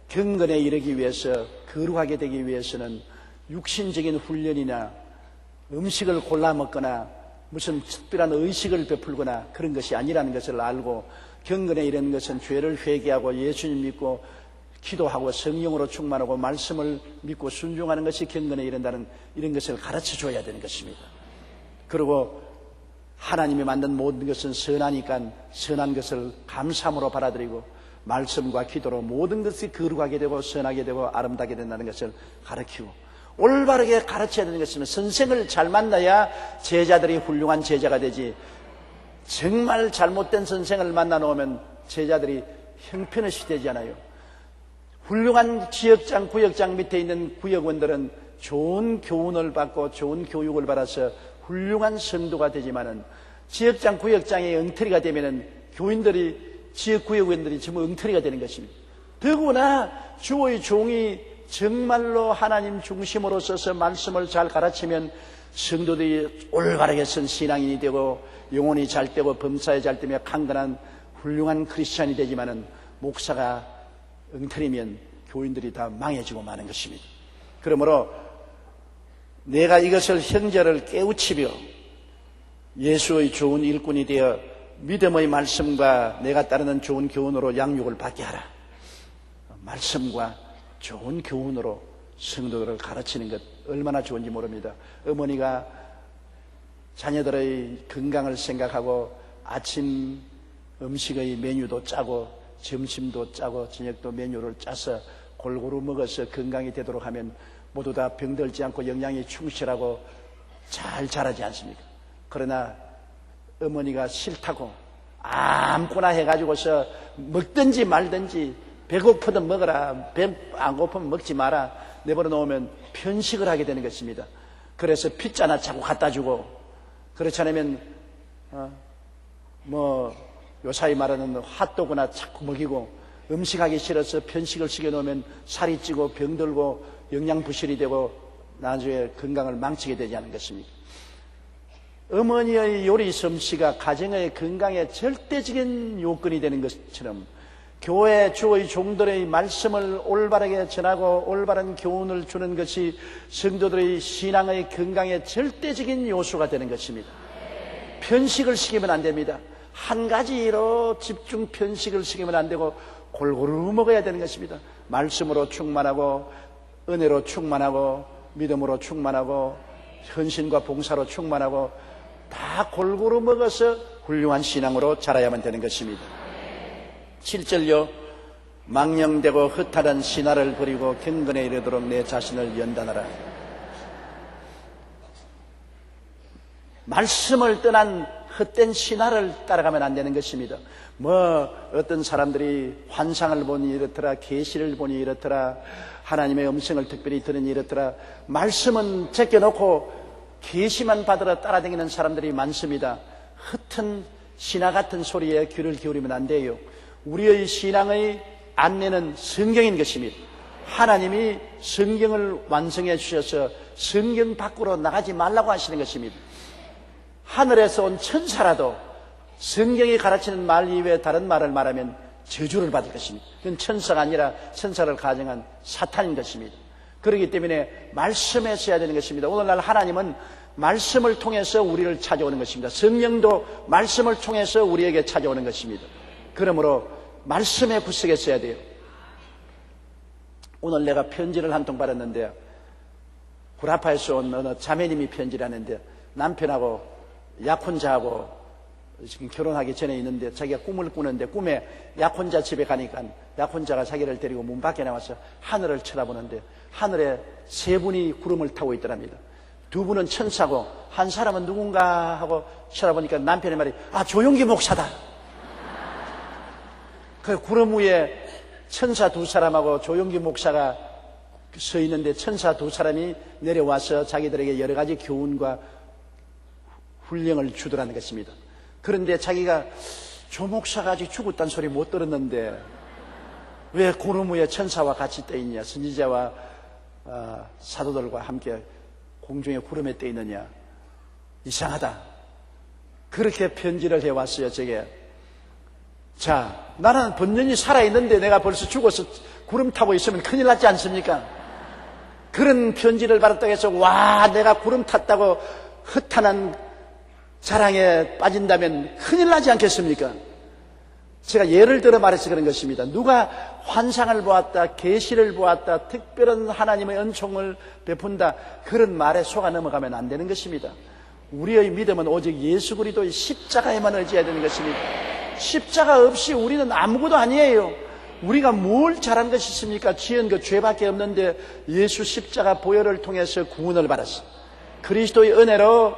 경건에 이르기 위해서, 거룩하게 되기 위해서는 육신적인 훈련이나 음식을 골라 먹거나 무슨 특별한 의식을 베풀거나 그런 것이 아니라는 것을 알고, 경건에 이르는 것은 죄를 회개하고 예수님 믿고 기도하고 성령으로 충만하고 말씀을 믿고 순종하는 것이 경건에 이른다는 이런 것을 가르쳐 줘야 되는 것입니다. 그리고 하나님이 만든 모든 것은 선하니까 선한 것을 감사함으로 받아들이고 말씀과 기도로 모든 것이 거룩하게 되고 선하게 되고 아름답게 된다는 것을 가르치고, 올바르게 가르쳐야 되는 것은 선생을 잘 만나야 제자들이 훌륭한 제자가 되지, 정말 잘못된 선생을 만나 놓으면 제자들이 형편없이 되잖아요. 훌륭한 지역장, 구역장 밑에 있는 구역원들은 좋은 교훈을 받고 좋은 교육을 받아서 훌륭한 성도가 되지만은, 지역장, 구역장이 엉터리가 되면은 교인들이, 지역 구역원들이 전부 엉터리가 되는 것입니다. 더구나 주의 종이 정말로 하나님 중심으로 서서 말씀을 잘 가르치면 성도들이 올바르게 선 신앙인이 되고 영혼이 잘 되고 범사에 잘 되며 강건한 훌륭한 크리스찬이 되지만은, 목사가 엉터리면 교인들이 다 망해지고 마는 것입니다. 그러므로 내가 이것을 형제를 깨우치며 예수의 좋은 일꾼이 되어 믿음의 말씀과 내가 따르는 좋은 교훈으로 양육을 받게 하라. 말씀과 좋은 교훈으로 성도들을 가르치는 것 얼마나 좋은지 모릅니다. 어머니가 자녀들의 건강을 생각하고 아침 음식의 메뉴도 짜고 점심도 짜고 저녁도 메뉴를 짜서 골고루 먹어서 건강이 되도록 하면 모두 다 병들지 않고 영양이 충실하고 잘 자라지 않습니까? 그러나 어머니가 싫다고 아무거나 해가지고서 먹든지 말든지, 배고프든 먹어라, 배 안 고프면 먹지 마라 내버려 놓으면 편식을 하게 되는 것입니다. 그래서 피자나 자꾸 갖다 주고, 그렇지 않으면 요사이 말하는 핫도그나 자꾸 먹이고, 음식하기 싫어서 편식을 시켜놓으면 살이 찌고 병들고 영양부실이 되고 나중에 건강을 망치게 되지 않은 것입니까? 어머니의 요리 솜씨가 가정의 건강에 절대적인 요건이 되는 것처럼 교회 주의 종들의 말씀을 올바르게 전하고 올바른 교훈을 주는 것이 성도들의 신앙의 건강에 절대적인 요소가 되는 것입니다. 편식을 시키면 안 됩니다. 한 가지로 집중 편식을 시키면 안 되고 골고루 먹어야 되는 것입니다. 말씀으로 충만하고 은혜로 충만하고 믿음으로 충만하고 헌신과 봉사로 충만하고 다 골고루 먹어서 훌륭한 신앙으로 자라야만 되는 것입니다. 7절요. 망령되고 허탈한 신화를 버리고 경건에 이르도록 내 자신을 연단하라. 말씀을 떠난 헛된 신화를 따라가면 안 되는 것입니다. 어떤 사람들이 환상을 보니 이렇더라, 계시를 보니 이렇더라, 하나님의 음성을 특별히 들으니 이렇더라. 말씀은 제껴놓고 계시만 받으러 따라다니는 사람들이 많습니다. 흩은 신화 같은 소리에 귀를 기울이면 안 돼요. 우리의 신앙의 안내는 성경인 것입니다. 하나님이 성경을 완성해 주셔서 성경 밖으로 나가지 말라고 하시는 것입니다. 하늘에서 온 천사라도 성경이 가르치는 말 이외에 다른 말을 말하면 저주를 받을 것입니다. 그건 천사가 아니라 천사를 가정한 사탄인 것입니다. 그렇기 때문에 말씀에 써야 되는 것입니다. 오늘날 하나님은 말씀을 통해서 우리를 찾아오는 것입니다. 성령도 말씀을 통해서 우리에게 찾아오는 것입니다. 그러므로 말씀의 구석에 써야 돼요. 오늘 내가 편지를 한 통 받았는데 구라파에서 온 어느 자매님이 편지를 하는데 남편하고 약혼자하고 지금 결혼하기 전에 있는데 자기가 꿈을 꾸는데 꿈에 약혼자 집에 가니까 약혼자가 자기를 데리고 문 밖에 나와서 하늘을 쳐다보는데 하늘에 세 분이 구름을 타고 있더랍니다. 두 분은 천사고 한 사람은 누군가 하고 쳐다보니까 남편의 말이 조용기 목사다. 그 구름 위에 천사 두 사람하고 조용기 목사가 서 있는데 천사 두 사람이 내려와서 자기들에게 여러 가지 교훈과 훈령을 주더라는 것입니다. 그런데 자기가 조 목사가 아직 죽었다는 소리 못 들었는데 왜 구름 위에 천사와 같이 떠 있냐, 선지자와 사도들과 함께 공중에 구름에 떠 있느냐, 이상하다. 그렇게 편지를 해왔어요. 제게. 자, 나는 번연히 살아있는데 내가 벌써 죽어서 구름 타고 있으면 큰일 났지 않습니까? 그런 편지를 받았다고 해서 내가 구름 탔다고 허탄한 자랑에 빠진다면 큰일 나지 않겠습니까? 제가 예를 들어 말해서 그런 것입니다. 누가 환상을 보았다, 계시를 보았다, 특별한 하나님의 은총을 베푼다, 그런 말에 속아 넘어가면 안 되는 것입니다. 우리의 믿음은 오직 예수 그리스도의 십자가에만 의지해야 되는 것입니다. 십자가 없이 우리는 아무것도 아니에요. 우리가 뭘 잘한 것이 있습니까? 지은 것 죄밖에 없는데 예수 십자가 보혈을 통해서 구원을 받았어. 그리스도의 은혜로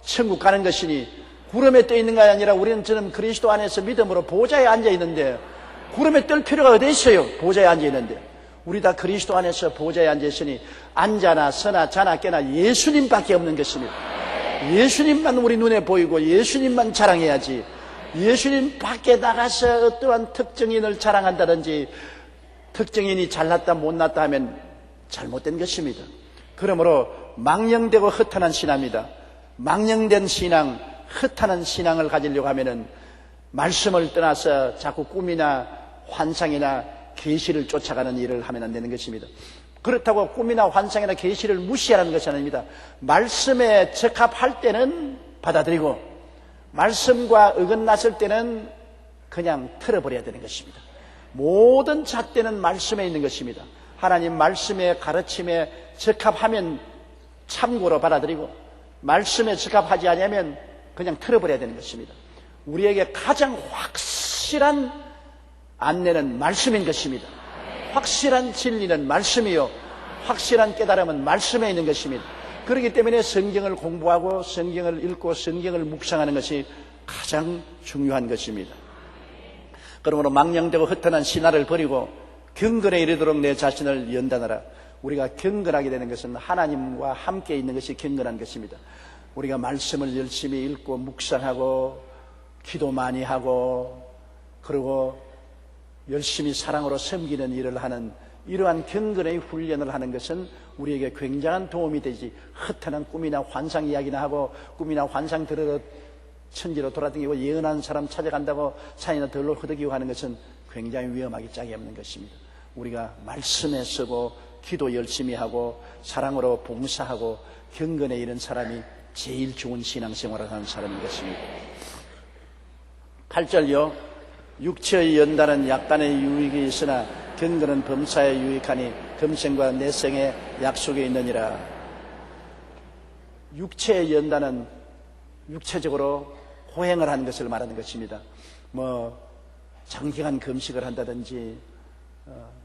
천국 가는 것이니 구름에 떠 있는 것이 아니라 우리는 저는 그리스도 안에서 믿음으로 보좌에 앉아 있는데 구름에 뜰 필요가 어디 있어요? 보좌에 앉아 있는데. 우리 다 그리스도 안에서 보좌에 앉아 있으니 앉아나 서나 자나 깨나 예수님밖에 없는 것입니다. 예수님만 우리 눈에 보이고 예수님만 자랑해야지, 예수님 밖에 나가서 어떠한 특정인을 자랑한다든지 특정인이 잘났다 못났다 하면 잘못된 것입니다. 그러므로 망령되고 허탄한 신앙입니다. 망령된 신앙, 허탄한 신앙을 가지려고 하면은 말씀을 떠나서 자꾸 꿈이나 환상이나 계시를 쫓아가는 일을 하면 안 되는 것입니다. 그렇다고 꿈이나 환상이나 계시를 무시하라는 것이 아닙니다. 말씀에 적합할 때는 받아들이고 말씀과 어긋났을 때는 그냥 틀어버려야 되는 것입니다. 모든 잣대는 말씀에 있는 것입니다. 하나님 말씀의 가르침에 적합하면 참고로 받아들이고 말씀에 적합하지 않으면 그냥 틀어버려야 되는 것입니다. 우리에게 가장 확실한 안내는 말씀인 것입니다. 확실한 진리는 말씀이요, 확실한 깨달음은 말씀에 있는 것입니다. 그렇기 때문에 성경을 공부하고 성경을 읽고 성경을 묵상하는 것이 가장 중요한 것입니다. 그러므로 망령되고 허탄한 신화를 버리고 경건에 이르도록 내 자신을 연단하라. 우리가 경건하게 되는 것은 하나님과 함께 있는 것이 경건한 것입니다. 우리가 말씀을 열심히 읽고 묵상하고 기도 많이 하고 그리고 열심히 사랑으로 섬기는 일을 하는 이러한 경건의 훈련을 하는 것은 우리에게 굉장한 도움이 되지, 허탄한 꿈이나 환상 이야기나 하고 꿈이나 환상 들으러 천지로 돌아다니고 예언하는 사람 찾아간다고 산이나 들로 허덕이고 하는 것은 굉장히 위험하기 짝이 없는 것입니다. 우리가 말씀에 서고 기도 열심히 하고 사랑으로 봉사하고 경건에 이른 사람이 제일 좋은 신앙생활을 하는 사람인 것입니다. 8절요. 육체의 연단은 약간의 유익이 있으나 경건은 범사에 유익하니 금생과 내생의 약속이 있느니라. 육체의 연단은 육체적으로 호행을 하는 것을 말하는 것입니다. 장기간 금식을 한다든지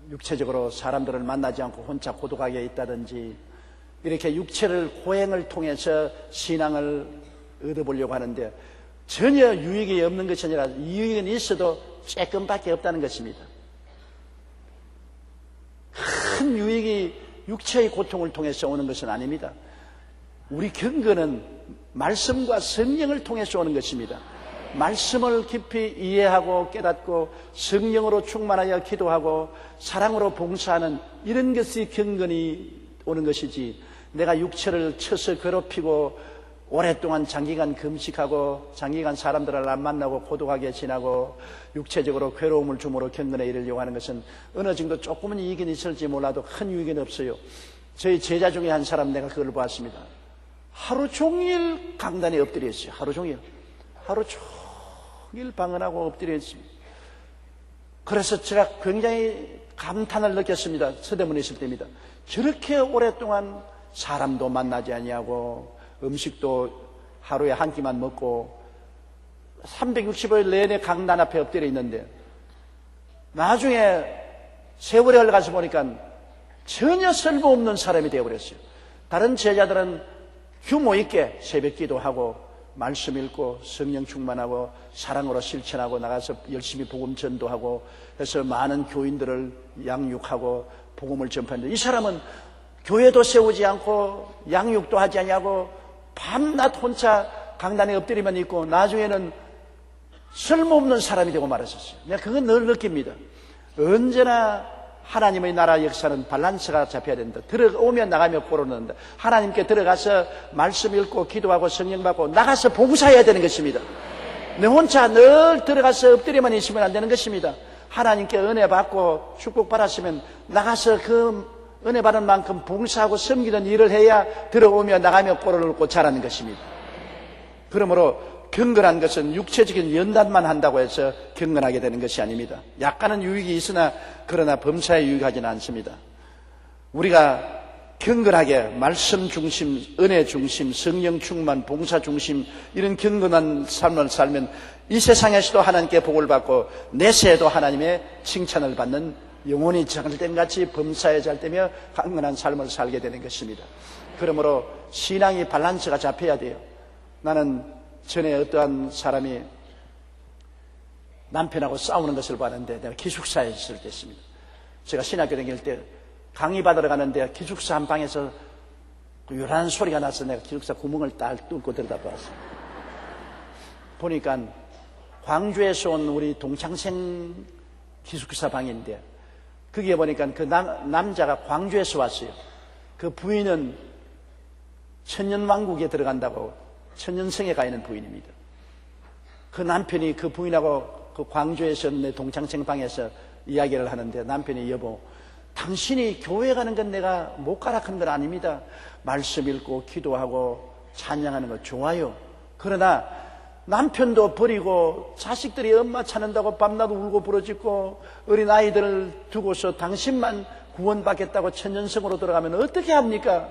육체적으로 사람들을 만나지 않고 혼자 고독하게 있다든지 이렇게 육체를 호행을 통해서 신앙을 얻어보려고 하는데 전혀 유익이 없는 것이 아니라 유익은 있어도 조금밖에 없다는 것입니다. 큰 유익이 육체의 고통을 통해서 오는 것은 아닙니다. 우리 경건은 말씀과 성령을 통해서 오는 것입니다. 말씀을 깊이 이해하고 깨닫고 성령으로 충만하여 기도하고 사랑으로 봉사하는 이런 것이 경건이 오는 것이지, 내가 육체를 쳐서 괴롭히고 오랫동안 장기간 금식하고 장기간 사람들을 안 만나고 고독하게 지나고 육체적으로 괴로움을 줌으로 경건에 이르려고 하는 것은 어느 정도 조금은 이익은 있을지 몰라도 큰 유익은 없어요. 저희 제자 중에 한 사람, 내가 그걸 보았습니다. 하루 종일 강단에 엎드려 있어요. 하루 종일 방언하고 엎드려 있습니다. 그래서 제가 굉장히 감탄을 느꼈습니다. 서대문에 있을 때입니다. 저렇게 오랫동안 사람도 만나지 아니하고 음식도 하루에 한 끼만 먹고 365일 내내 강단 앞에 엎드려 있는데 나중에 세월이 흘러가서 보니까 전혀 쓸모없는 사람이 되어버렸어요. 다른 제자들은 규모 있게 새벽 기도하고 말씀 읽고 성령 충만하고 사랑으로 실천하고 나가서 열심히 복음 전도하고 해서 많은 교인들을 양육하고 복음을 전파하는데, 이 사람은 교회도 세우지 않고 양육도 하지 않냐고 밤낮 혼자 강단에 엎드리만 있고 나중에는 쓸모없는 사람이 되고 말았었어요. 내가 그건 늘 느낍니다. 언제나 하나님의 나라 역사는 밸런스가 잡혀야 된다. 들어오면 나가며 포로는다. 하나님께 들어가서 말씀 읽고 기도하고 성령 받고 나가서 봉사해야 되는 것입니다. 내 혼자 늘 들어가서 엎드리만 있으면 안 되는 것입니다. 하나님께 은혜 받고 축복 받았으면 나가서 그 은혜 받은 만큼 봉사하고 섬기는 일을 해야 들어오며 나가며 꼴을 얻고 자라는 것입니다. 그러므로 경건한 것은 육체적인 연단만 한다고 해서 경건하게 되는 것이 아닙니다. 약간은 유익이 있으나 그러나 범사에 유익하지는 않습니다. 우리가 경건하게 말씀 중심, 은혜 중심, 성령 충만, 봉사 중심 이런 경건한 삶을 살면 이 세상에서도 하나님께 복을 받고 내세에도 하나님의 칭찬을 받는 영혼이 잘됨같이 범사에 잘되며 강건한 삶을 살게 되는 것입니다. 그러므로 신앙이 밸런스가 잡혀야 돼요. 나는 전에 어떠한 사람이 남편하고 싸우는 것을 봤는데, 내가 기숙사에 있을 때였습니다. 제가 신학교 다닐 때 강의 받으러 가는데 기숙사 한 방에서 요란한 소리가 나서 내가 기숙사 구멍을 딱 뚫고 들여다봤어요. 보니까 광주에서 온 우리 동창생 기숙사 방인데, 거기에 보니까 그 남자가 광주에서 왔어요. 그 부인은 천년왕국에 들어간다고 천년성에 가 있는 부인입니다. 그 남편이 그 부인하고 그 광주에서 내 동창생 방에서 이야기를 하는데, 남편이 여보, 당신이 교회 가는 건 내가 못 가라 한 건 아닙니다. 말씀 읽고 기도하고 찬양하는 거 좋아요. 그러나 남편도 버리고 자식들이 엄마 찾는다고 밤낮 울고 부러지고 어린 아이들을 두고서 당신만 구원받겠다고 천년성으로 들어가면 어떻게 합니까?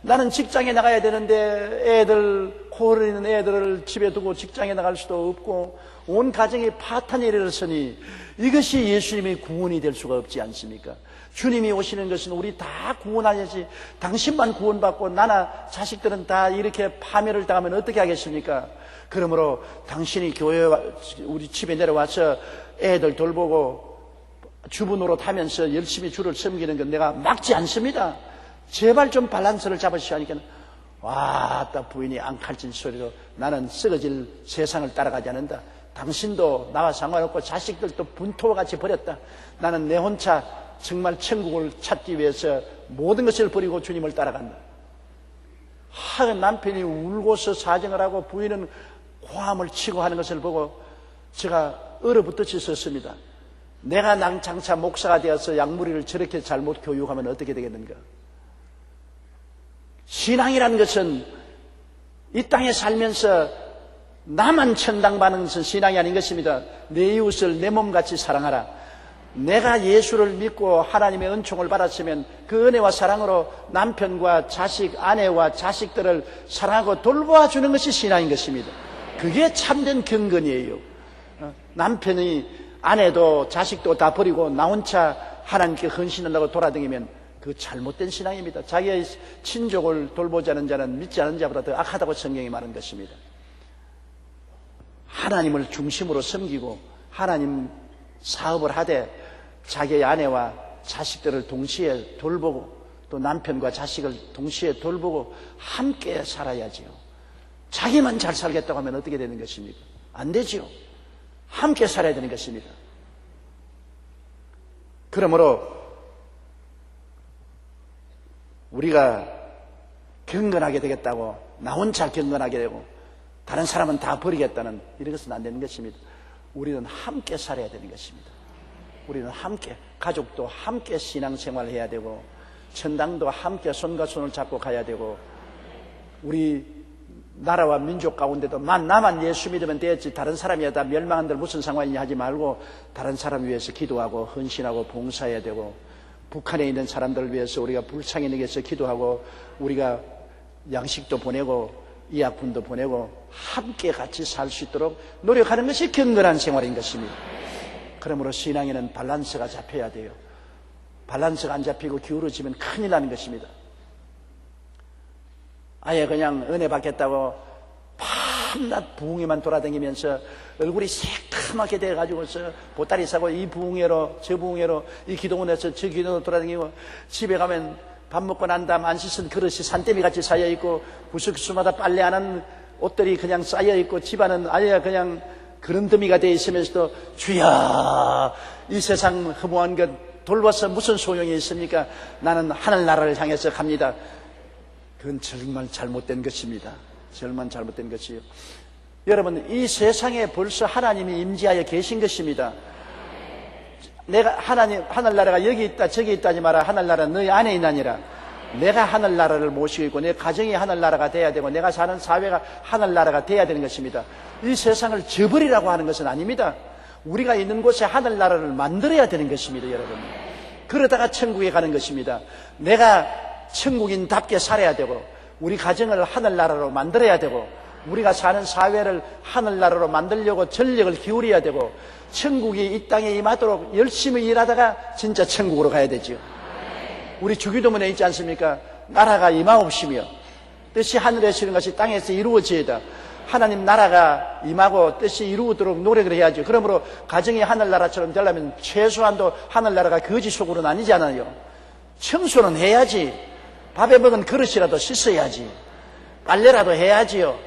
나는 직장에 나가야 되는데 애들 코 흘리는 애들을 집에 두고 직장에 나갈 수도 없고 온 가정이 파탄에 이르렀으니 이것이 예수님의 구원이 될 수가 없지 않습니까? 주님이 오시는 것은 우리 다 구원하야지, 당신만 구원받고 나나 자식들은 다 이렇게 파멸을 당하면 어떻게 하겠습니까? 그러므로 당신이 교회 우리 집에 내려와서 애들 돌보고 주부 노릇하면서 열심히 주를 섬기는 건 내가 막지 않습니다. 제발 좀 밸런스를 잡으시오 하니까 와따 부인이 앙칼진 소리로, 나는 썩어질 세상을 따라가지 않는다. 당신도 나와 상관없고 자식들도 분토와 같이 버렸다. 나는 내 혼자 정말 천국을 찾기 위해서 모든 것을 버리고 주님을 따라간다. 남편이 울고서 사정을 하고 부인은 고함을 치고 하는 것을 보고 제가 얼어붙듯이 섰습니다. 내가 장차 목사가 되어서 양무리를 저렇게 잘못 교육하면 어떻게 되겠는가? 신앙이라는 것은 이 땅에 살면서 나만 천당받는 것은 신앙이 아닌 것입니다. 내 이웃을 내 몸같이 사랑하라. 내가 예수를 믿고 하나님의 은총을 받았으면 그 은혜와 사랑으로 남편과 자식, 아내와 자식들을 사랑하고 돌보아주는 것이 신앙인 것입니다. 그게 참된 경건이에요. 남편이 아내도 자식도 다 버리고 나 혼자 하나님께 헌신한다고 돌아다니면 그 잘못된 신앙입니다. 자기의 친족을 돌보지 않은 자는 믿지 않은 자보다 더 악하다고 성경이 말한 것입니다. 하나님을 중심으로 섬기고 하나님 사업을 하되 자기의 아내와 자식들을 동시에 돌보고 또 남편과 자식을 동시에 돌보고 함께 살아야지요. 자기만 잘 살겠다고 하면 어떻게 되는 것입니까? 안 되지요. 함께 살아야 되는 것입니다. 그러므로 우리가 경건하게 되겠다고 나 혼자 경건하게 되고 다른 사람은 다 버리겠다는 이런 것은 안 되는 것입니다. 우리는 함께 살아야 되는 것입니다. 우리는 함께, 가족도 함께 신앙생활을 해야 되고 천당도 함께 손과 손을 잡고 가야 되고 우리 나라와 민족 가운데도 나만 예수 믿으면 되었지 다른 사람이 다 멸망한들 무슨 상관이냐 하지 말고 다른 사람 위해서 기도하고 헌신하고 봉사해야 되고 북한에 있는 사람들을 위해서 우리가 불창에 위해서 기도하고 우리가 양식도 보내고 의약품도 보내고 함께 같이 살 수 있도록 노력하는 것이 경건한 생활인 것입니다. 그러므로 신앙에는 밸런스가 잡혀야 돼요. 밸런스가 안 잡히고 기울어지면 큰일 나는 것입니다. 아예 그냥 은혜 받겠다고 밤낮 부흥회만 돌아다니면서 얼굴이 새까맣게 돼가지고서 보따리 싸고 이 부흥회로 저 부흥회로 이 기도원에서 저 기도원으로 돌아다니고 집에 가면 밥 먹고 난 다음 안 씻은 그릇이 산더미 같이 쌓여있고 구석수마다 빨래 안 한 옷들이 그냥 쌓여있고 집안은 아예 그냥 그런더미가 되어 있으면서도 주여 이 세상 허무한 것 돌봐서 무슨 소용이 있습니까? 나는 하늘나라를 향해서 갑니다. 그건 정말 잘못된 것입니다. 정말 잘못된 것이에요. 여러분 이 세상에 벌써 하나님이 임재하여 계신 것입니다. 내가 하늘나라가 여기 있다 저기 있다 하지 마라. 하늘나라는 너희 안에 있나니라. 내가 하늘나라를 모시고 있고 내 가정이 하늘나라가 돼야 되고 내가 사는 사회가 하늘나라가 돼야 되는 것입니다. 이 세상을 저버리라고 하는 것은 아닙니다. 우리가 있는 곳에 하늘나라를 만들어야 되는 것입니다. 여러분 그러다가 천국에 가는 것입니다. 내가 천국인답게 살아야 되고 우리 가정을 하늘나라로 만들어야 되고 우리가 사는 사회를 하늘나라로 만들려고 전력을 기울여야 되고 천국이 이 땅에 임하도록 열심히 일하다가 진짜 천국으로 가야 되죠. 우리 주기도문에 있지 않습니까? 나라가 임하옵시며 뜻이 하늘에서 이룬 것이 땅에서 이루어지이다. 하나님 나라가 임하고 뜻이 이루어도록 노력을 해야죠. 그러므로 가정이 하늘나라처럼 되려면 최소한도 하늘나라가 거지 속으로는 아니잖아요. 청소는 해야지. 밥에 먹은 그릇이라도 씻어야지. 빨래라도 해야지요.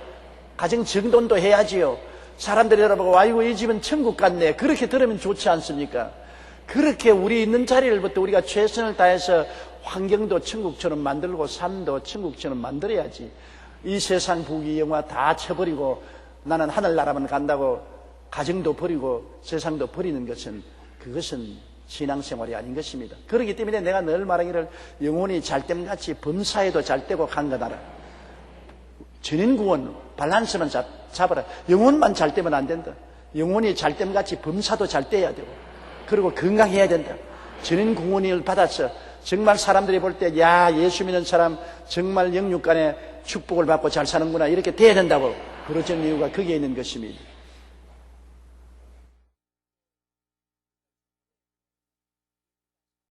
가정 정돈도 해야지요. 사람들이 여러분 아이고 이 집은 천국 같네. 그렇게 들으면 좋지 않습니까? 그렇게 우리 있는 자리를부터 우리가 최선을 다해서 환경도 천국처럼 만들고 삶도 천국처럼 만들어야지. 이 세상 부귀영화 다 쳐버리고 나는 하늘나라만 간다고 가정도 버리고 세상도 버리는 것은 그것은 신앙생활이 아닌 것입니다. 그렇기 때문에 내가 늘 말하기를 영혼이 잘됨같이 범사에도 잘되고 강건하라. 전인구원 밸런스만 잡아라. 영혼만 잘되면 안 된다. 영혼이 잘됨같이 범사도 잘돼야 되고 그리고 건강해야 된다. 전인구원을 받아서 정말 사람들이 볼 때 야 예수 믿는 사람 정말 영육간에 축복을 받고 잘 사는구나 이렇게 돼야 된다고 그러는 이유가 거기에 있는 것입니다.